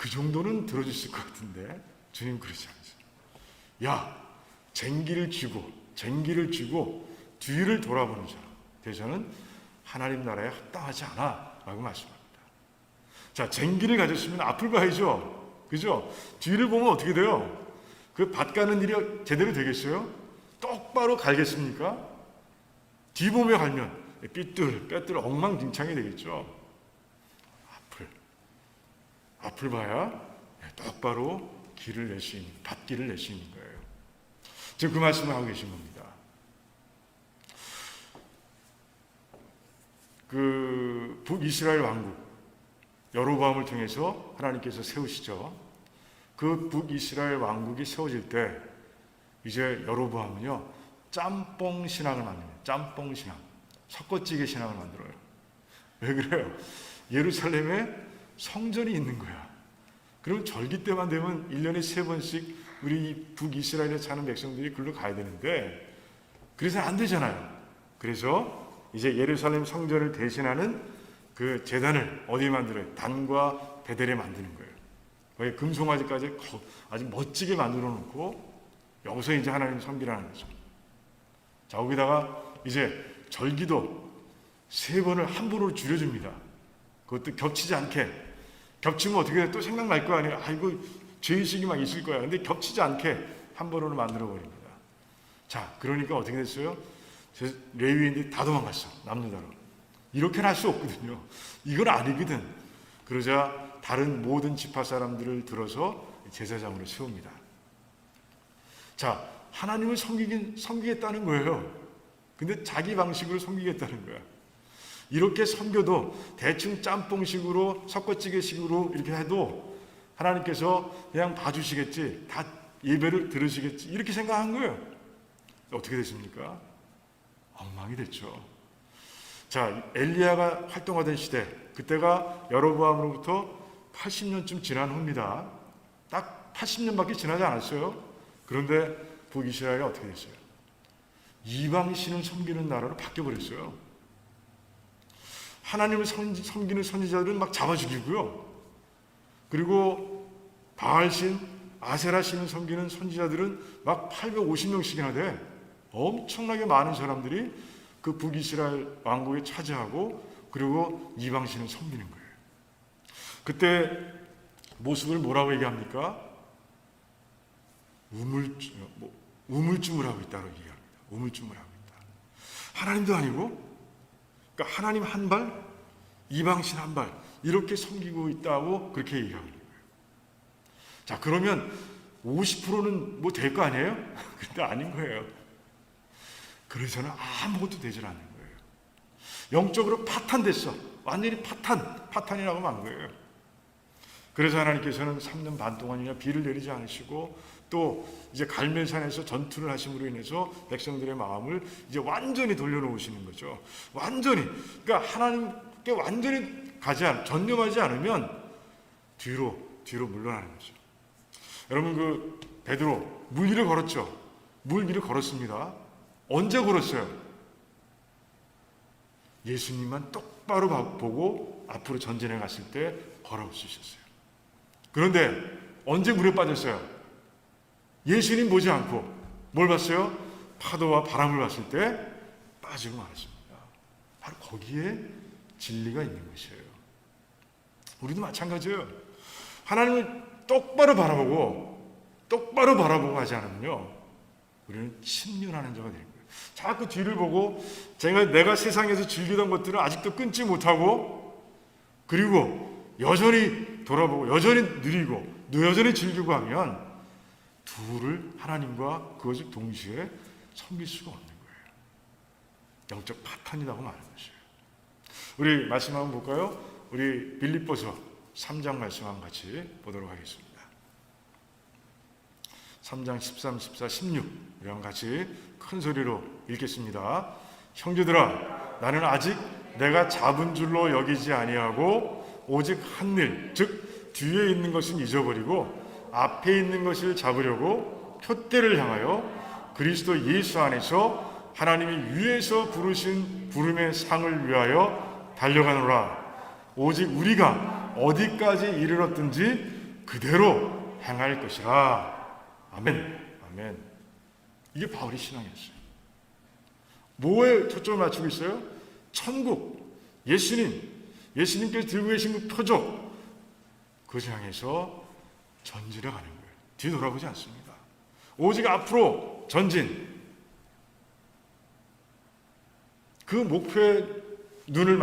그 정도는 들어주실 것 같은데 주님 그러지 않으세요. 야, 쟁기를 쥐고 뒤를 돌아보는 사람 대저는 하나님 나라에 합당하지 않아 라고 말씀합니다. 자, 쟁기를 가졌으면 앞을 봐야죠. 그죠? 뒤를 보면 어떻게 돼요? 그 밭 가는 일이 제대로 되겠어요? 똑바로 갈겠습니까? 뒤 보며 갈면 삐뚤 엉망진창이 되겠죠. 앞을 봐야 똑바로 길을 낼 수 있는, 밭길을 낼 수 있는 거예요. 지금 그 말씀을 하고 계신 겁니다. 그 북이스라엘 왕국 여로보암을 통해서 하나님께서 세우시죠. 그 북이스라엘 왕국이 세워질 때 이제 여로보암은요 짬뽕 신앙을 만듭니다. 짬뽕 신앙, 섞어찌개 신앙을 만들어요. 왜 그래요? 예루살렘에 성전이 있는 거야. 그럼 절기 때만 되면 1년에 3번씩 우리 북이스라엘에 사는 백성들이 글로 가야 되는데 그래서 안 되잖아요. 그래서 이제 예루살렘 성전을 대신하는 그 제단을 어디에 만들어요? 단과 베델에 만드는 거예요. 거기 금송아지까지 아주 멋지게 만들어 놓고 여기서 이제 하나님 섬기라는 거죠. 자, 거기다가 이제 절기도 3번을 한 번으로 줄여줍니다. 그것도 겹치지 않게. 겹치면 어떻게 돼? 또 생각날 거 아니에요. 아이고 죄의식이 막 있을 거야. 근데 겹치지 않게 한 번으로 만들어 버립니다. 자, 그러니까 어떻게 됐어요? 레위인들이 다 도망갔어. 남유다로. 이렇게는 할 수 없거든요. 이건 아니거든. 그러자 다른 모든 지파 사람들을 들어서 제사장으로 세웁니다. 자, 하나님을 섬기겠다는 거예요. 근데 자기 방식으로 섬기겠다는 거야. 이렇게 섬겨도 대충 짬뽕식으로 섞어찌개식으로 이렇게 해도 하나님께서 그냥 봐주시겠지, 다 예배를 들으시겠지 이렇게 생각한 거예요. 어떻게 됐습니까? 엉망이 됐죠. 자, 엘리야가 활동하던 시대, 그때가 여로보암으로부터 80년쯤 지난 후입니다. 딱 80년밖에 지나지 않았어요. 그런데 북이스라엘이 어떻게 됐어요? 이방신을 섬기는 나라로 바뀌어버렸어요. 하나님을 섬기는 선지자들은 막 잡아 죽이고요. 그리고 바알신, 아세라신을 섬기는 선지자들은 막 850명씩이나 돼. 엄청나게 많은 사람들이 그 북이스라엘 왕국에 차지하고 그리고 이방신을 섬기는 거예요. 그때 모습을 뭐라고 얘기합니까? 우물쭈물 하고 있다고 얘기합니다. 우물쭈물 하고 있다. 하나님도 아니고, 그러니까 하나님 한 발, 이방신 한 발, 이렇게 섬기고 있다고 그렇게 얘기하는 거예요. 자, 그러면 50%는 뭐 될 거 아니에요? 근데 아닌 거예요. 그래서는 아무것도 되질 않는 거예요. 영적으로 파탄됐어. 완전히 파탄이라고 한 거예요. 그래서 하나님께서는 3년 반 동안이나 비를 내리지 않으시고 또 이제 갈멜산에서 전투를 하심으로 인해서 백성들의 마음을 이제 완전히 돌려놓으시는 거죠. 완전히. 그러니까 하나님께 완전히 전념하지 않으면 뒤로 물러나는 거죠. 여러분, 그 베드로 물 위를 걸었죠. 물 위를 걸었습니다. 언제 걸었어요? 예수님만 똑바로 보고 앞으로 전진해 갔을 때 걸어주셨어요. 그런데 언제 물에 빠졌어요? 예수님 보지 않고 뭘 봤어요? 파도와 바람을 봤을 때 빠지고 말았습니다. 바로 거기에 진리가 있는 것이에요. 우리도 마찬가지예요. 하나님을 똑바로 바라보고 하지 않으면요, 우리는 침륜하는 자가 되는 거예요. 자꾸 뒤를 보고 내가 세상에서 즐기던 것들을 아직도 끊지 못하고, 그리고 여전히 돌아보고 여전히 누리고 여전히 즐기고 하면 둘을 하나님과 그것을 동시에 섬길 수가 없는 거예요. 영적 파탄이라고 말하는 것이에요. 우리 말씀 한번 볼까요? 우리 빌립보서 3장 말씀 한번 같이 보도록 하겠습니다. 3장 13, 14, 16 이런 같이 큰 소리로 읽겠습니다. 형제들아, 나는 아직 내가 잡은 줄로 여기지 아니하고 오직 한 일, 즉 뒤에 있는 것은 잊어버리고 앞에 있는 것을 잡으려고 표대를 향하여 그리스도 예수 안에서 하나님이 위에서 부르신 부름의 상을 위하여 달려가노라. 오직 우리가 어디까지 이르렀든지 그대로 행할 것이라. 아멘. 아멘. 이게 바울의 신앙이었어요. 뭐에 초점을 맞추고 있어요? 천국, 예수님께서 들고 계신 그 표적, 그것을 향해서 전진해 가는 거예요. 뒤돌아보지 않습니다. 오직 앞으로 전진. 그 목표에 눈을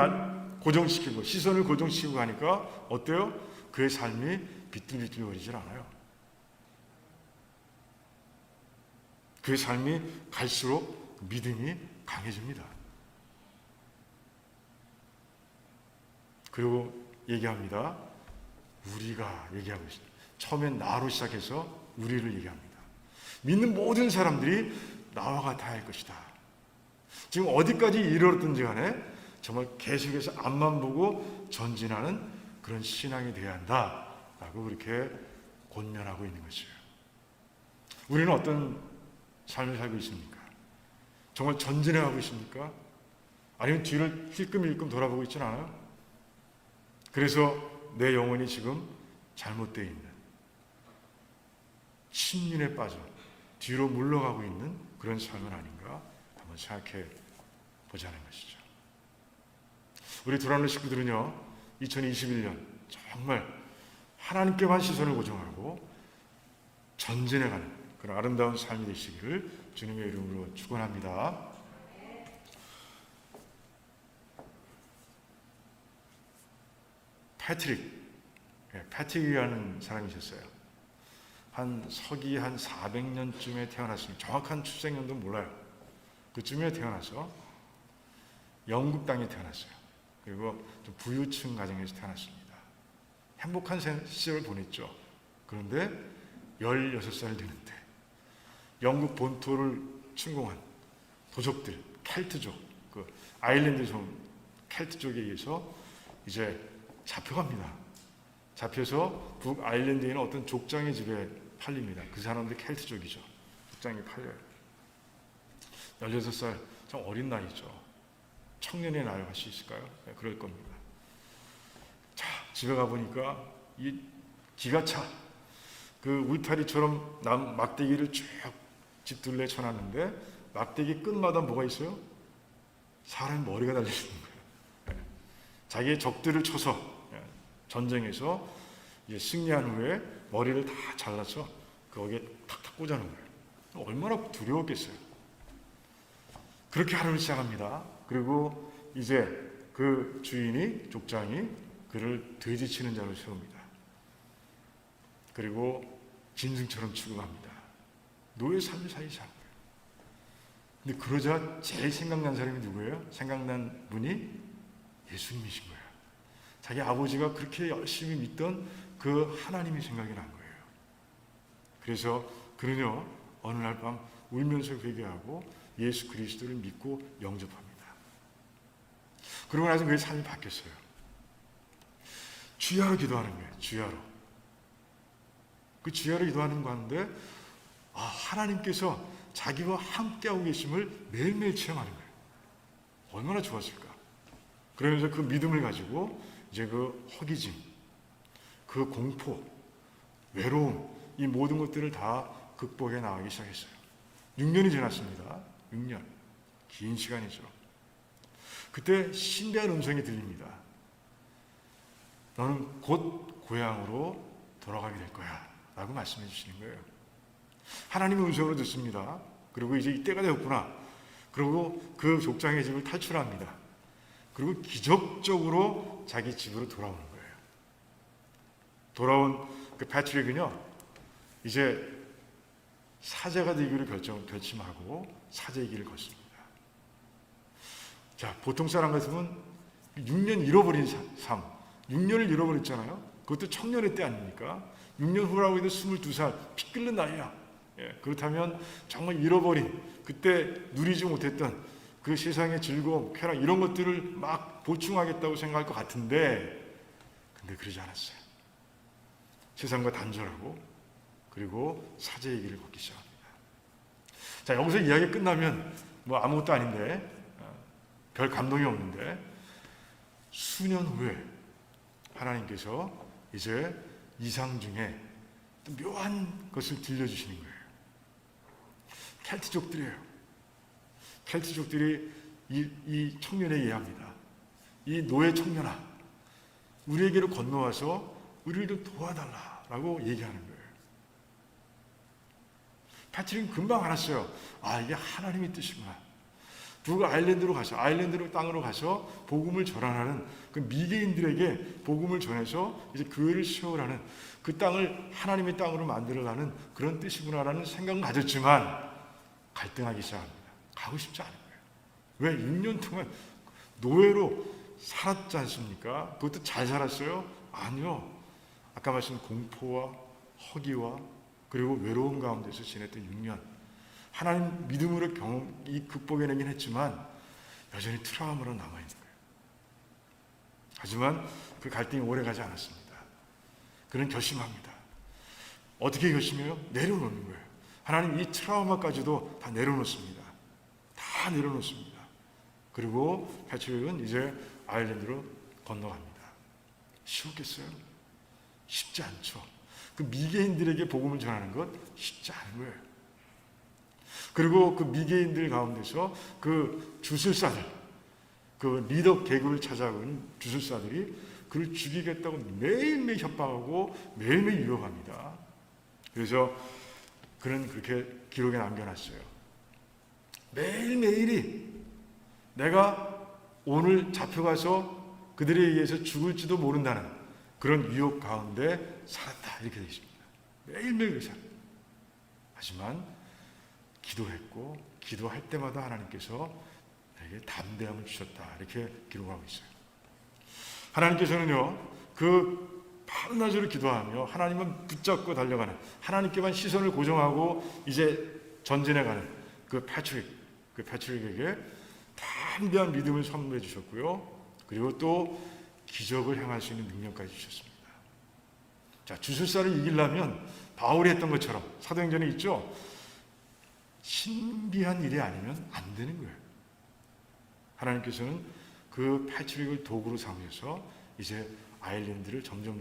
고정시키고 시선을 고정시키고 가니까 어때요? 그의 삶이 비뚤비뚤거리질 않아요. 그의 삶이 갈수록 믿음이 강해집니다. 그리고 얘기합니다. 우리가 얘기하고 있습니다. 처음엔 나로 시작해서 우리를 얘기합니다. 믿는 모든 사람들이 나와 같아야 할 것이다. 지금 어디까지 이르렀든지 간에 정말 계속해서 앞만 보고 전진하는 그런 신앙이 되어야 한다라고 그렇게 권면하고 있는 것이에요. 우리는 어떤 삶을 살고 있습니까? 정말 전진해 가고 있습니까? 아니면 뒤를 힐끔힐끔 돌아보고 있지는 않아요? 그래서 내 영혼이 지금 잘못되어 있는, 신륜에 빠져 뒤로 물러가고 있는 그런 삶은 아닌가 한번 생각해 보자는 것이죠. 우리 두란노 식구들은요, 2021년 정말 하나님께만 시선을 고정하고 전진해가는 그런 아름다운 삶이 되시기를 주님의 이름으로 축원합니다. 패트릭이라는 사람이 있었어요. 서기 한 400년쯤에 태어났습니다. 정확한 출생연도는 몰라요. 그쯤에 태어나서 영국 땅에 태어났어요. 그리고 좀 부유층 가정에서 태어났습니다. 행복한 시절을 보냈죠. 그런데 16살 되는데 영국 본토를 침공한 도적들, 켈트족, 그 아일랜드족, 켈트족에 의해서 이제 잡혀갑니다. 잡혀서 북 아일랜드에 있는 어떤 족장의 집에 팔립니다. 그 사람들 켈트족이죠. 족장에 팔려요. 16살, 참 어린 나이죠. 청년의 나이를 할 수 있을까요? 네, 그럴 겁니다. 자, 집에 가보니까 이 기가 차. 그 울타리처럼 막대기를 쭉 집 둘레에 쳐놨는데 막대기 끝마다 뭐가 있어요? 사람 머리가 달려있는 거예요. 자기의 적들을 쳐서 전쟁에서 이제 승리한 후에 머리를 다 잘라서 거기에 탁탁 꽂아놓은 거예요. 얼마나 두려웠겠어요. 그렇게 하루를 시작합니다. 그리고 이제 그 주인이, 족장이 그를 돼지치는 자로 세웁니다. 그리고 짐승처럼 취급합니다. 노예 삶을 살기 시작한 거예요. 근데 그러자 제일 생각난 사람이 누구예요? 생각난 분이 예수님이신 거예요. 자기 아버지가 그렇게 열심히 믿던 그 하나님이 생각이 난 거예요. 그래서 그는요, 어느 날 밤 울면서 회개하고 예수 그리스도를 믿고 영접합니다. 그러고 나서 그의 삶이 바뀌었어요. 주야로 기도하는 거예요. 주야로. 그 주야로 기도하는 가운데 하나님께서 자기와 함께하고 계심을 매일매일 체험하는 거예요. 얼마나 좋았을까. 그러면서 그 믿음을 가지고 이제 그 허기짐, 그 공포, 외로움, 이 모든 것들을 다 극복해 나가기 시작했어요. 6년이 지났습니다. 6년. 긴 시간이죠. 그때 신비한 음성이 들립니다. 너는 곧 고향으로 돌아가게 될 거야 라고 말씀해 주시는 거예요. 하나님의 음성으로 듣습니다. 그리고 이제 이때가 되었구나. 그리고 그 족장의 집을 탈출합니다. 그리고 기적적으로 자기 집으로 돌아오는 거예요. 돌아온 그 패트릭은요, 이제 사제가 되기로 결심하고 사제의 길을 걷습니다. 자, 보통 사람 같으면 6년 잃어버린 삶, 6년을 잃어버렸잖아요. 그것도 청년의 때 아닙니까? 6년 후라고 해도 22살, 피 끓는 나이야. 그렇다면 정말 잃어버린, 그때 누리지 못했던 그 세상의 즐거움, 쾌락 이런 것들을 막 보충하겠다고 생각할 것 같은데, 근데 그러지 않았어요. 세상과 단절하고 그리고 사제의 길을 걷기 시작합니다. 자, 여기서 이야기 끝나면 뭐 아무것도 아닌데, 별 감동이 없는데, 수년 후에 하나님께서 이제 이상 중에 또 묘한 것을 들려주시는 거예요. 켈트족들이에요. 켈트족들이 이 청년에 얘기합니다. 이 노예 청년아, 우리에게로 건너와서 우리를 좀 도와달라라고 얘기하는 거예요. 패트릭은 금방 알았어요. 아, 이게 하나님의 뜻이구나. 북 아일랜드로 가서, 아일랜드 땅으로 가서 복음을 전하는 그 미개인들에게 복음을 전해서 이제 교회를 세우라는, 그 땅을 하나님의 땅으로 만들어가는 그런 뜻이구나라는 생각은 가졌지만 갈등하기 시작합니다. 가고 싶지 않은 거예요. 왜? 6년 동안 노예로 살았지 않습니까? 그것도 잘 살았어요? 아니요. 아까 말씀드린 공포와 허기와 그리고 외로움 가운데서 지냈던 6년. 하나님 믿음으로 이 극복해내긴 했지만 여전히 트라우마로 남아있는 거예요. 하지만 그 갈등이 오래가지 않았습니다. 그는 결심합니다. 어떻게 결심해요? 내려놓는 거예요. 하나님 이 트라우마까지도 다 내려놓습니다. 다 내려놓습니다. 그리고 패트릭은 이제 아일랜드로 건너갑니다. 쉬웠겠어요? 쉽지 않죠. 그 미개인들에게 복음을 전하는 것 쉽지 않은 거예요. 그리고 그 미개인들 가운데서 그 주술사들, 그 리더 계급을 찾아오고 있는 주술사들이 그를 죽이겠다고 매일매일 협박하고 매일매일 유혹합니다. 그래서 그는 그렇게 기록에 남겨놨어요. 매일매일이 내가 오늘 잡혀가서 그들에 의해서 죽을지도 모른다는 그런 유혹 가운데 살았다, 이렇게 되어 있습니다. 매일매일 살았다. 하지만 기도했고 기도할 때마다 하나님께서 내게 담대함을 주셨다, 이렇게 기록하고 있어요. 하나님께서는요, 그 밤낮으로 기도하며 하나님은 붙잡고 달려가는, 하나님께만 시선을 고정하고 이제 전진해가는 그 패트릭에게 담대한 믿음을 선물해 주셨고요. 그리고 또 기적을 행할 수 있는 능력까지 주셨습니다. 자, 주술사를 이기려면 바울이 했던 것처럼 사도행전에 있죠. 신비한 일이 아니면 안 되는 거예요. 하나님께서는 그 패트릭을 도구로 삼으셔서 이제 아일랜드를 점점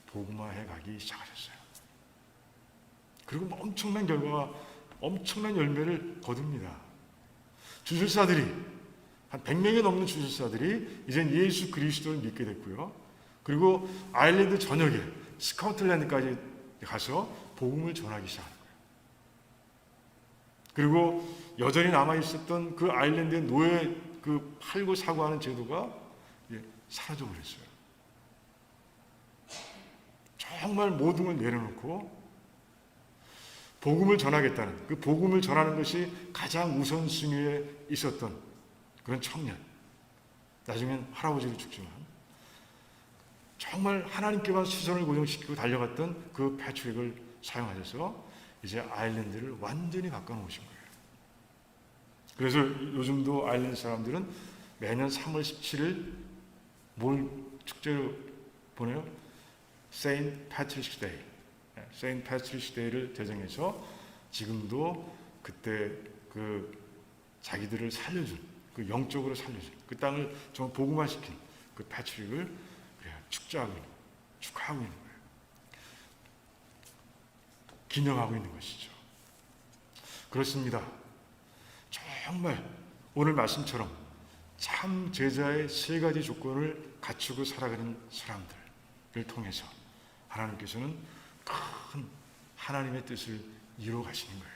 복음화해 가기 시작하셨어요. 그리고 엄청난 결과가, 엄청난 열매를 거둡니다. 주술사들이 한 100명이 넘는 주술사들이 이제 예수 그리스도를 믿게 됐고요. 그리고 아일랜드 전역에 스코틀랜드까지 가서 복음을 전하기 시작합니다. 그리고 여전히 남아있었던 그 아일랜드의 노예 그 팔고 사고하는 제도가 사라져 버렸어요. 정말 모든 걸 내려놓고 복음을 전하겠다는, 그 복음을 전하는 것이 가장 우선순위에 있었던 그런 청년, 나중엔 할아버지로 죽지만 정말 하나님께만 시선을 고정시키고 달려갔던 그 패트릭을 사용하셔서 이제 아일랜드를 완전히 바꿔놓으신 거예요. 그래서 요즘도 아일랜드 사람들은 매년 3월 17일 뭘 축제로 보내요? 세인트 패트릭 데이. 세인트 패트릭 데이를 제정해서 지금도 그때 그 자기들을 살려준, 그 영적으로 살려준, 그 땅을 정말 복음화시킨 그 패트릭을 축하하고 있는 거예요. 기념하고 있는 것이죠. 그렇습니다. 정말 오늘 말씀처럼 참 제자의 세 가지 조건을 갖추고 살아가는 사람들을 통해서 하나님께서는 큰 하나님의 뜻을 이루어 가시는 거예요.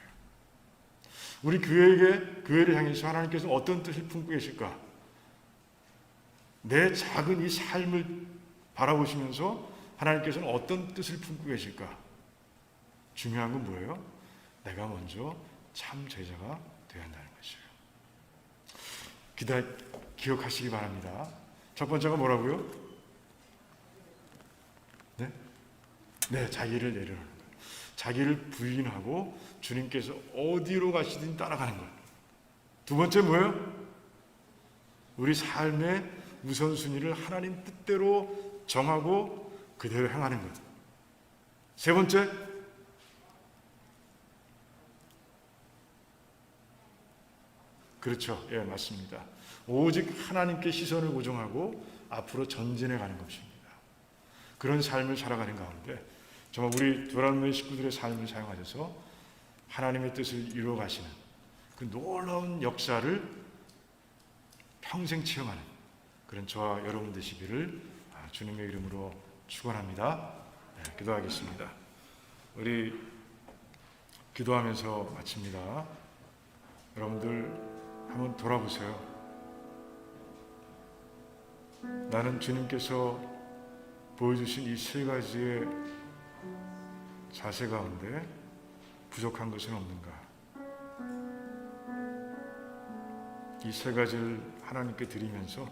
우리 교회를 향해서 하나님께서 어떤 뜻을 품고 계실까? 내 작은 이 삶을 바라보시면서 하나님께서는 어떤 뜻을 품고 계실까? 중요한 건 뭐예요? 내가 먼저 참 제자가 되어야 한다는 것이에요. 기억하시기 바랍니다. 첫 번째가 뭐라고요? 네, 자기를 내려놓는 거예요. 자기를 부인하고 주님께서 어디로 가시든 따라가는 거예요. 두 번째 뭐예요? 우리 삶의 우선순위를 하나님 뜻대로 정하고 그대로 행하는 것. 세 번째, 그렇죠. 예, 맞습니다. 오직 하나님께 시선을 고정하고 앞으로 전진해 가는 것입니다. 그런 삶을 살아가는 가운데 정말 우리 두란노의 식구들의 삶을 사용하셔서 하나님의 뜻을 이루어 가시는 그 놀라운 역사를 평생 체험하는 그런 저와 여러분 되시기를 주님의 이름으로 축원합니다. 네, 기도하겠습니다. 우리 기도하면서 마칩니다. 여러분들 한번 돌아보세요. 나는 주님께서 보여주신 이 세 가지의 자세 가운데 부족한 것은 없는가? 이 세 가지를 하나님께 드리면서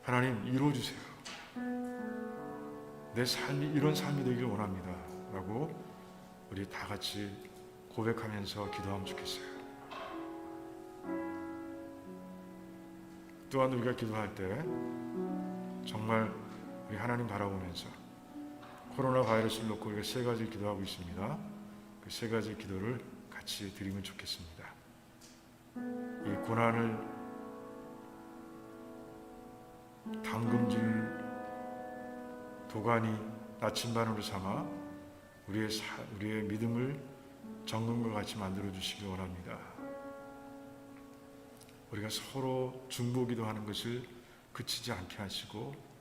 하나님 이루어주세요. 내 삶이 이런 삶이 되길 원합니다 라고 우리 다 같이 고백하면서 기도하면 좋겠어요. 또한 우리가 기도할 때 정말 우리 하나님 바라보면서 코로나 바이러스를 놓고 우리가 세 가지 기도하고 있습니다. 그 세 가지 기도를 같이 드리면 좋겠습니다. 이 고난을 담금질 도가니 나침반으로 삼아 우리의 믿음을 정금과 같이 만들어 주시기 원합니다. 우리가 서로 중보기도 하는 것을 그치지 않게 하시고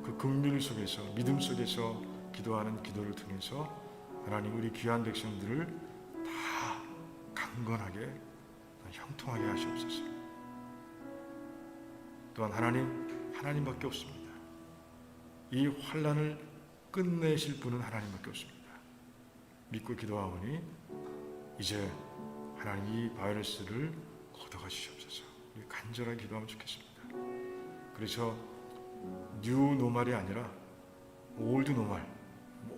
그 긍휼 속에서 믿음 속에서 기도하는 기도를 통해서 하나님 우리 귀한 백성들을 다 강건하게 형통하게 하시옵소서. 또한 하나님밖에 없습니다. 이 환난을 끝내실 분은 하나님밖에 없습니다. 믿고 기도하오니 이제 하나님 이 바이러스를 걷어가시옵소서. 우리 간절하게 기도하면 좋겠습니다. 그래서 뉴 노말이 아니라 올드 노말,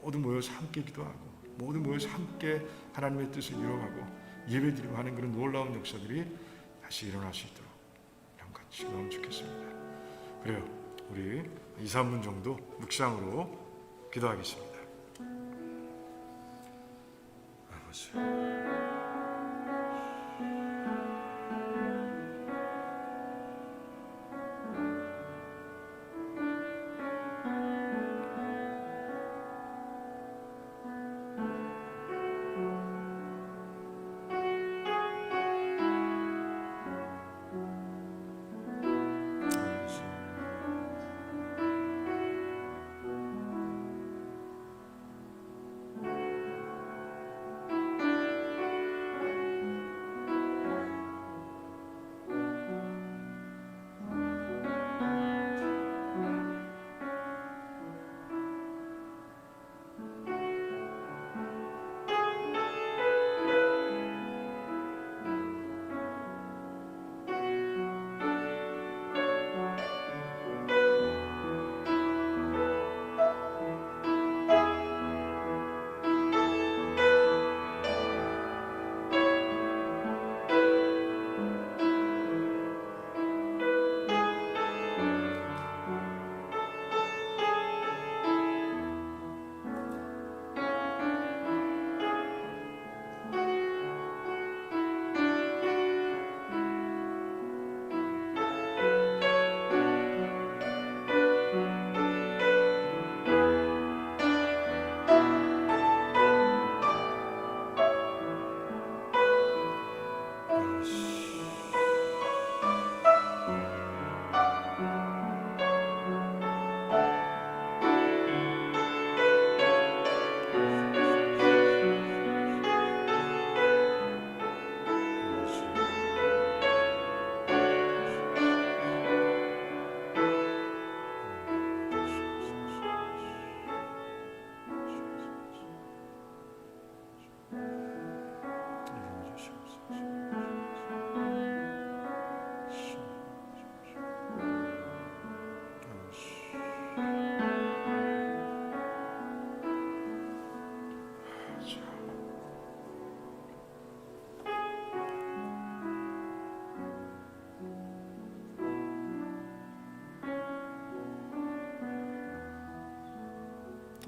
모두 모여서 함께 기도하고 모두 모여서 함께 하나님의 뜻을 이루어가고 예배드리고 하는 그런 놀라운 역사들이 다시 일어날 수 있도록 같이 기도하면 좋겠습니다. 그래요. 우리 2-3분 정도 묵상으로 기도하겠습니다. 아버지,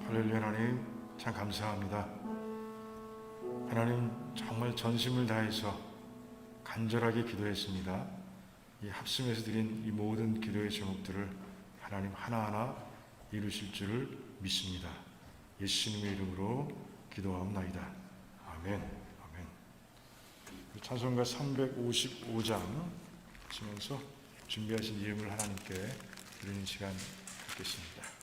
할렐루야. 하나님 참 감사합니다. 하나님 정말 전심을 다해서 간절하게 기도했습니다. 이 합심해서 드린 이 모든 기도의 제목들을 하나님 하나하나 이루실 줄을 믿습니다. 예수님의 이름으로 기도하옵나이다. 아멘. 아멘. 찬송가 355장 하시면서 준비하신 예물 하나님께 드리는 시간 갖겠습니다.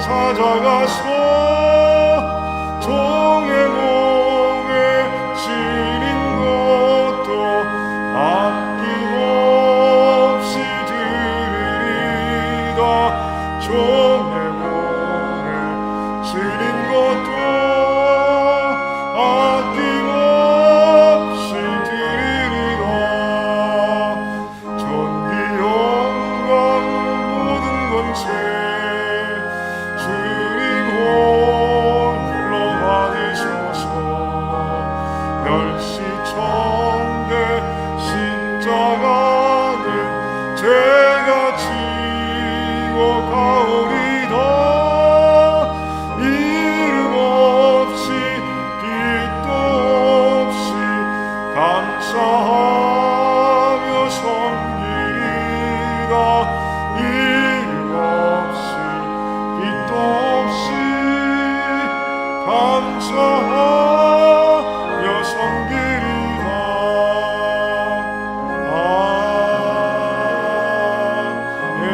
찾아가서 종의 몸에 지닌 것도 아낌없이 드리리다. 종의 몸에 지닌 것도 아낌없이 드리리다. 전기 영광 모든 권세 멸시천대 십자가는 제가 지고 가오리다. 이름 없이 빛도 없이 감사하며 섬기리다. 이름 없이 빛도 없이 감사하며 섬기리다. 아멘.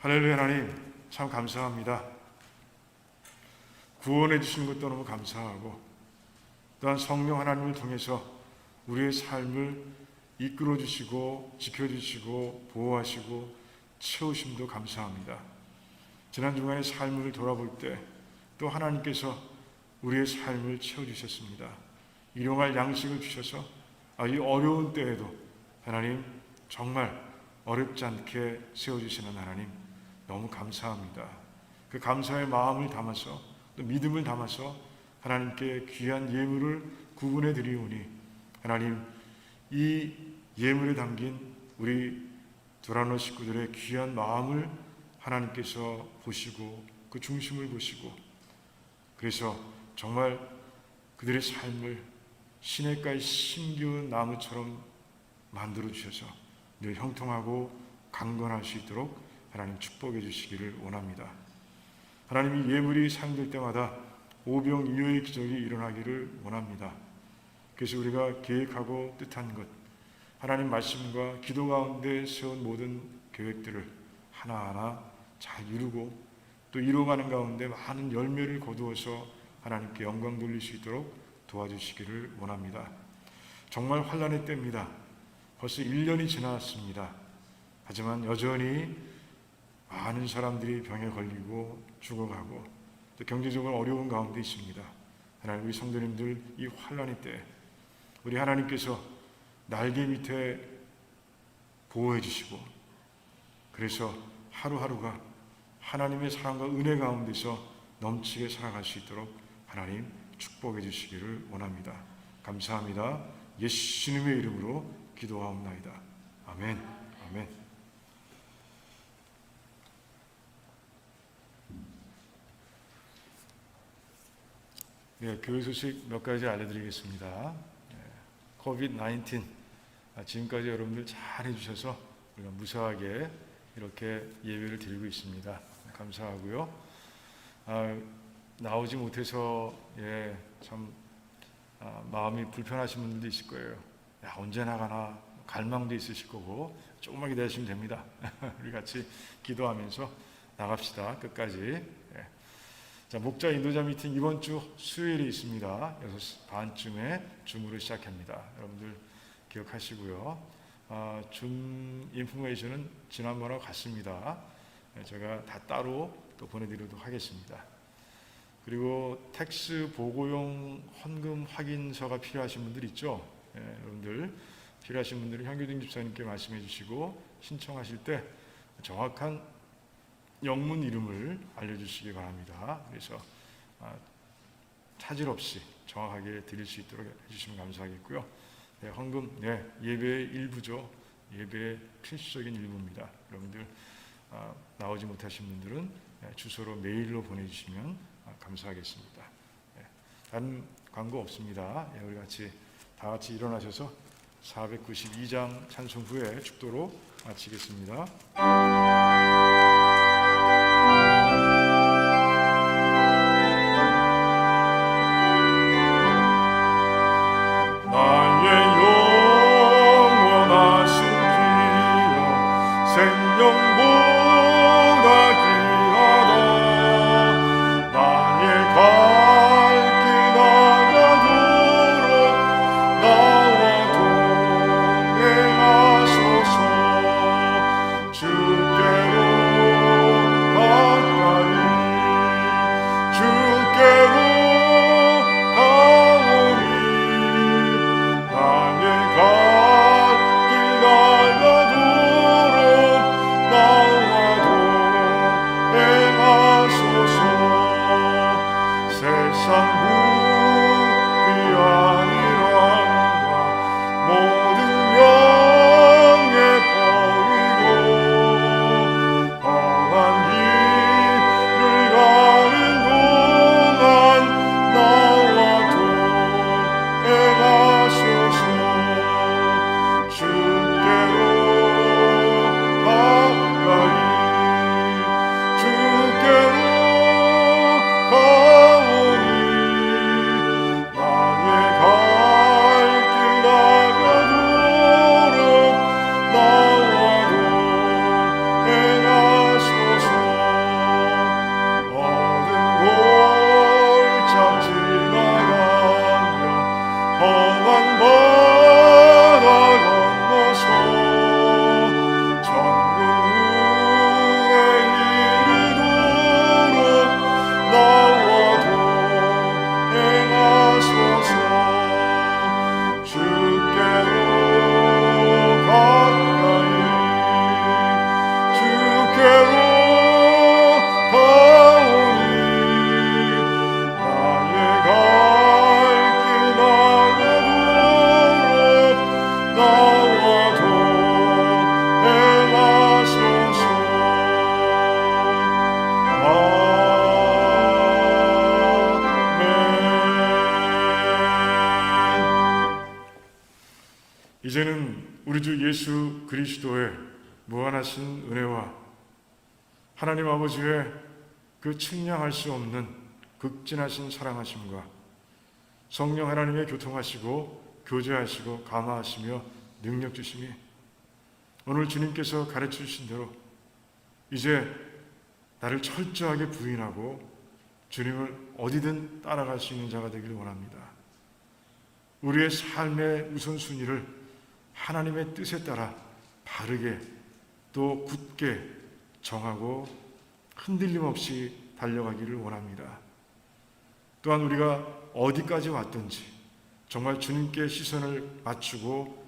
할렐루야. 하나님 참 감사합니다. 구원해 주신 것도 너무 감사하고 또한 성령 하나님을 통해서 우리의 삶을 이끌어 주시고 지켜 주시고 보호하시고 채우심도 감사합니다. 지난 주간의 삶을 돌아볼 때 또 하나님께서 우리의 삶을 채워주셨습니다. 일용할 양식을 주셔서 이 어려운 때에도 하나님 정말 어렵지 않게 세워주시는 하나님 너무 감사합니다. 그 감사의 마음을 담아서 또 믿음을 담아서 하나님께 귀한 예물을 구분해 드리오니 하나님 이 예물에 담긴 우리 도라노 식구들의 귀한 마음을 하나님께서 보시고 그 중심을 보시고 그래서 정말 그들의 삶을 시냇가에 심기운 나무처럼 만들어 주셔서 늘 형통하고 강건할 수 있도록 하나님 축복해 주시기를 원합니다. 하나님이 예물이 사용될 때마다 오병이어의 기적이 일어나기를 원합니다. 그래서 우리가 계획하고 뜻한 것 하나님 말씀과 기도 가운데 세운 모든 계획들을 하나하나 잘 이루고 또 이루어가는 가운데 많은 열매를 거두어서 하나님께 영광 돌릴 수 있도록 도와주시기를 원합니다. 정말 환난의 때입니다. 벌써 1년이 지났습니다. 하지만 여전히 많은 사람들이 병에 걸리고 죽어가고 또 경제적으로 어려운 가운데 있습니다. 하나님 우리 성도님들 이 환난의 때 우리 하나님께서 날개 밑에 보호해 주시고 그래서 하루하루가 하나님의 사랑과 은혜 가운데서 넘치게 살아갈 수 있도록 하나님 축복해 주시기를 원합니다. 감사합니다. 예수님의 이름으로 기도하옵나이다. 아멘. 아멘. 네, 교회 소식 몇 가지 알려드리겠습니다. 코비드-19 지금까지 여러분들 잘 해주셔서 우리가 무사하게 이렇게 예배를 드리고 있습니다. 감사하고요. 나오지 못해서 참 마음이 불편하신 분들도 있을 거예요. 언제 나가나 갈망도 있으실 거고 조금만 기다리시면 됩니다. 우리 같이 기도하면서 나갑시다. 끝까지. 자, 목자 인도자 미팅 이번 주 수요일이 있습니다. 6시 반쯤에 줌으로 시작합니다. 여러분들 기억하시고요. 줌 인포메이션은 지난번하고 같습니다. 제가 다 따로 또 보내드리도록 하겠습니다. 그리고 텍스 보고용 헌금 확인서가 필요하신 분들 있죠? 여러분들 필요하신 분들은 현규등 집사님께 말씀해 주시고 신청하실 때 정확한 영문 이름을 알려주시기 바랍니다. 그래서 차질 없이 정확하게 드릴 수 있도록 해주시면 감사하겠고요. 헌금, 예배의 일부죠. 예배의 필수적인 일부입니다. 여러분들 나오지 못하신 분들은 주소로 메일로 보내주시면 감사하겠습니다. 다른 광고 없습니다. 우리 다 같이 일어나셔서 492장 찬송 후에 축도로 마치겠습니다. 나의 영원하신 기여 생명보다 귀하다. 나의 갈 길 나가도록 나와 동행하소서. 주께로 가까이 주께로 가오니 나의 갈 길 나가도록 나와 동행하소서. 세상 무비한 일환과 모든 명예 버리고 험한 길을 가는 동안 나와 동행하소서. 주께로 가까이 주께로 가오니 나의 갈 길 나가도록 나와 동행하소서. 모든 골짜 지나가며 험한 바다 건너서 천국문에 이르도록 나와 동행하소서. 주께로 가까이 주께로 가오니 나의 갈 길 나가도록 나와 동행하소서. 아멘. 이제는 우리 주 예수 그리스도의 무한하신 은혜와 하나님 아버지의 그 측량할 수 없는 극진하신 사랑하심과 성령 하나님의 교통하시고 교제하시고 감화하시며 능력 주심이 오늘 주님께서 가르쳐 주신 대로 이제 나를 철저하게 부인하고 주님을 어디든 따라갈 수 있는 자가 되기를 원합니다. 우리의 삶의 우선순위를 하나님의 뜻에 따라 바르게 또 굳게 정하고 흔들림 없이 달려가기를 원합니다. 또한 우리가 어디까지 왔든지 정말 주님께 시선을 맞추고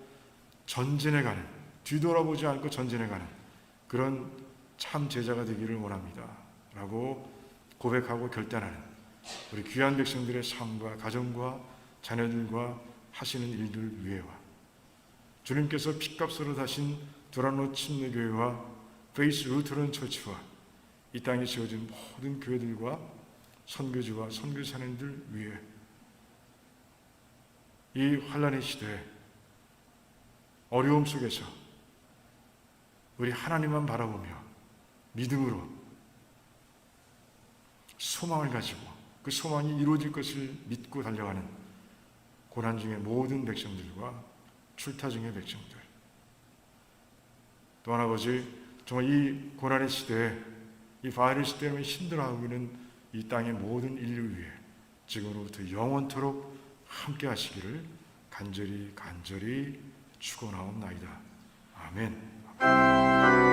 전진해가는, 뒤돌아보지 않고 전진해가는 그런 참 제자가 되기를 원합니다. 라고 고백하고 결단하는 우리 귀한 백성들의 삶과 가정과 자녀들과 하시는 일들 위에와 주님께서 핏값으로 다신 도라노 침례교회와 페이스 루터런 처치와 이 땅에 지어진 모든 교회들과 선교주와 선교사님들 위해 이 환란의 시대에 어려움 속에서 우리 하나님만 바라보며 믿음으로 소망을 가지고 그 소망이 이루어질 것을 믿고 달려가는 고난 중의 모든 백성들과 출타 중의 백성들, 또한 아버지, 정말 이 고난의 시대에, 이 바이러스 때문에 힘들어하고 있는 이 땅의 모든 인류 위에 지금으로부터 영원토록 함께 하시기를 간절히 축원하옵나이다. 아멘.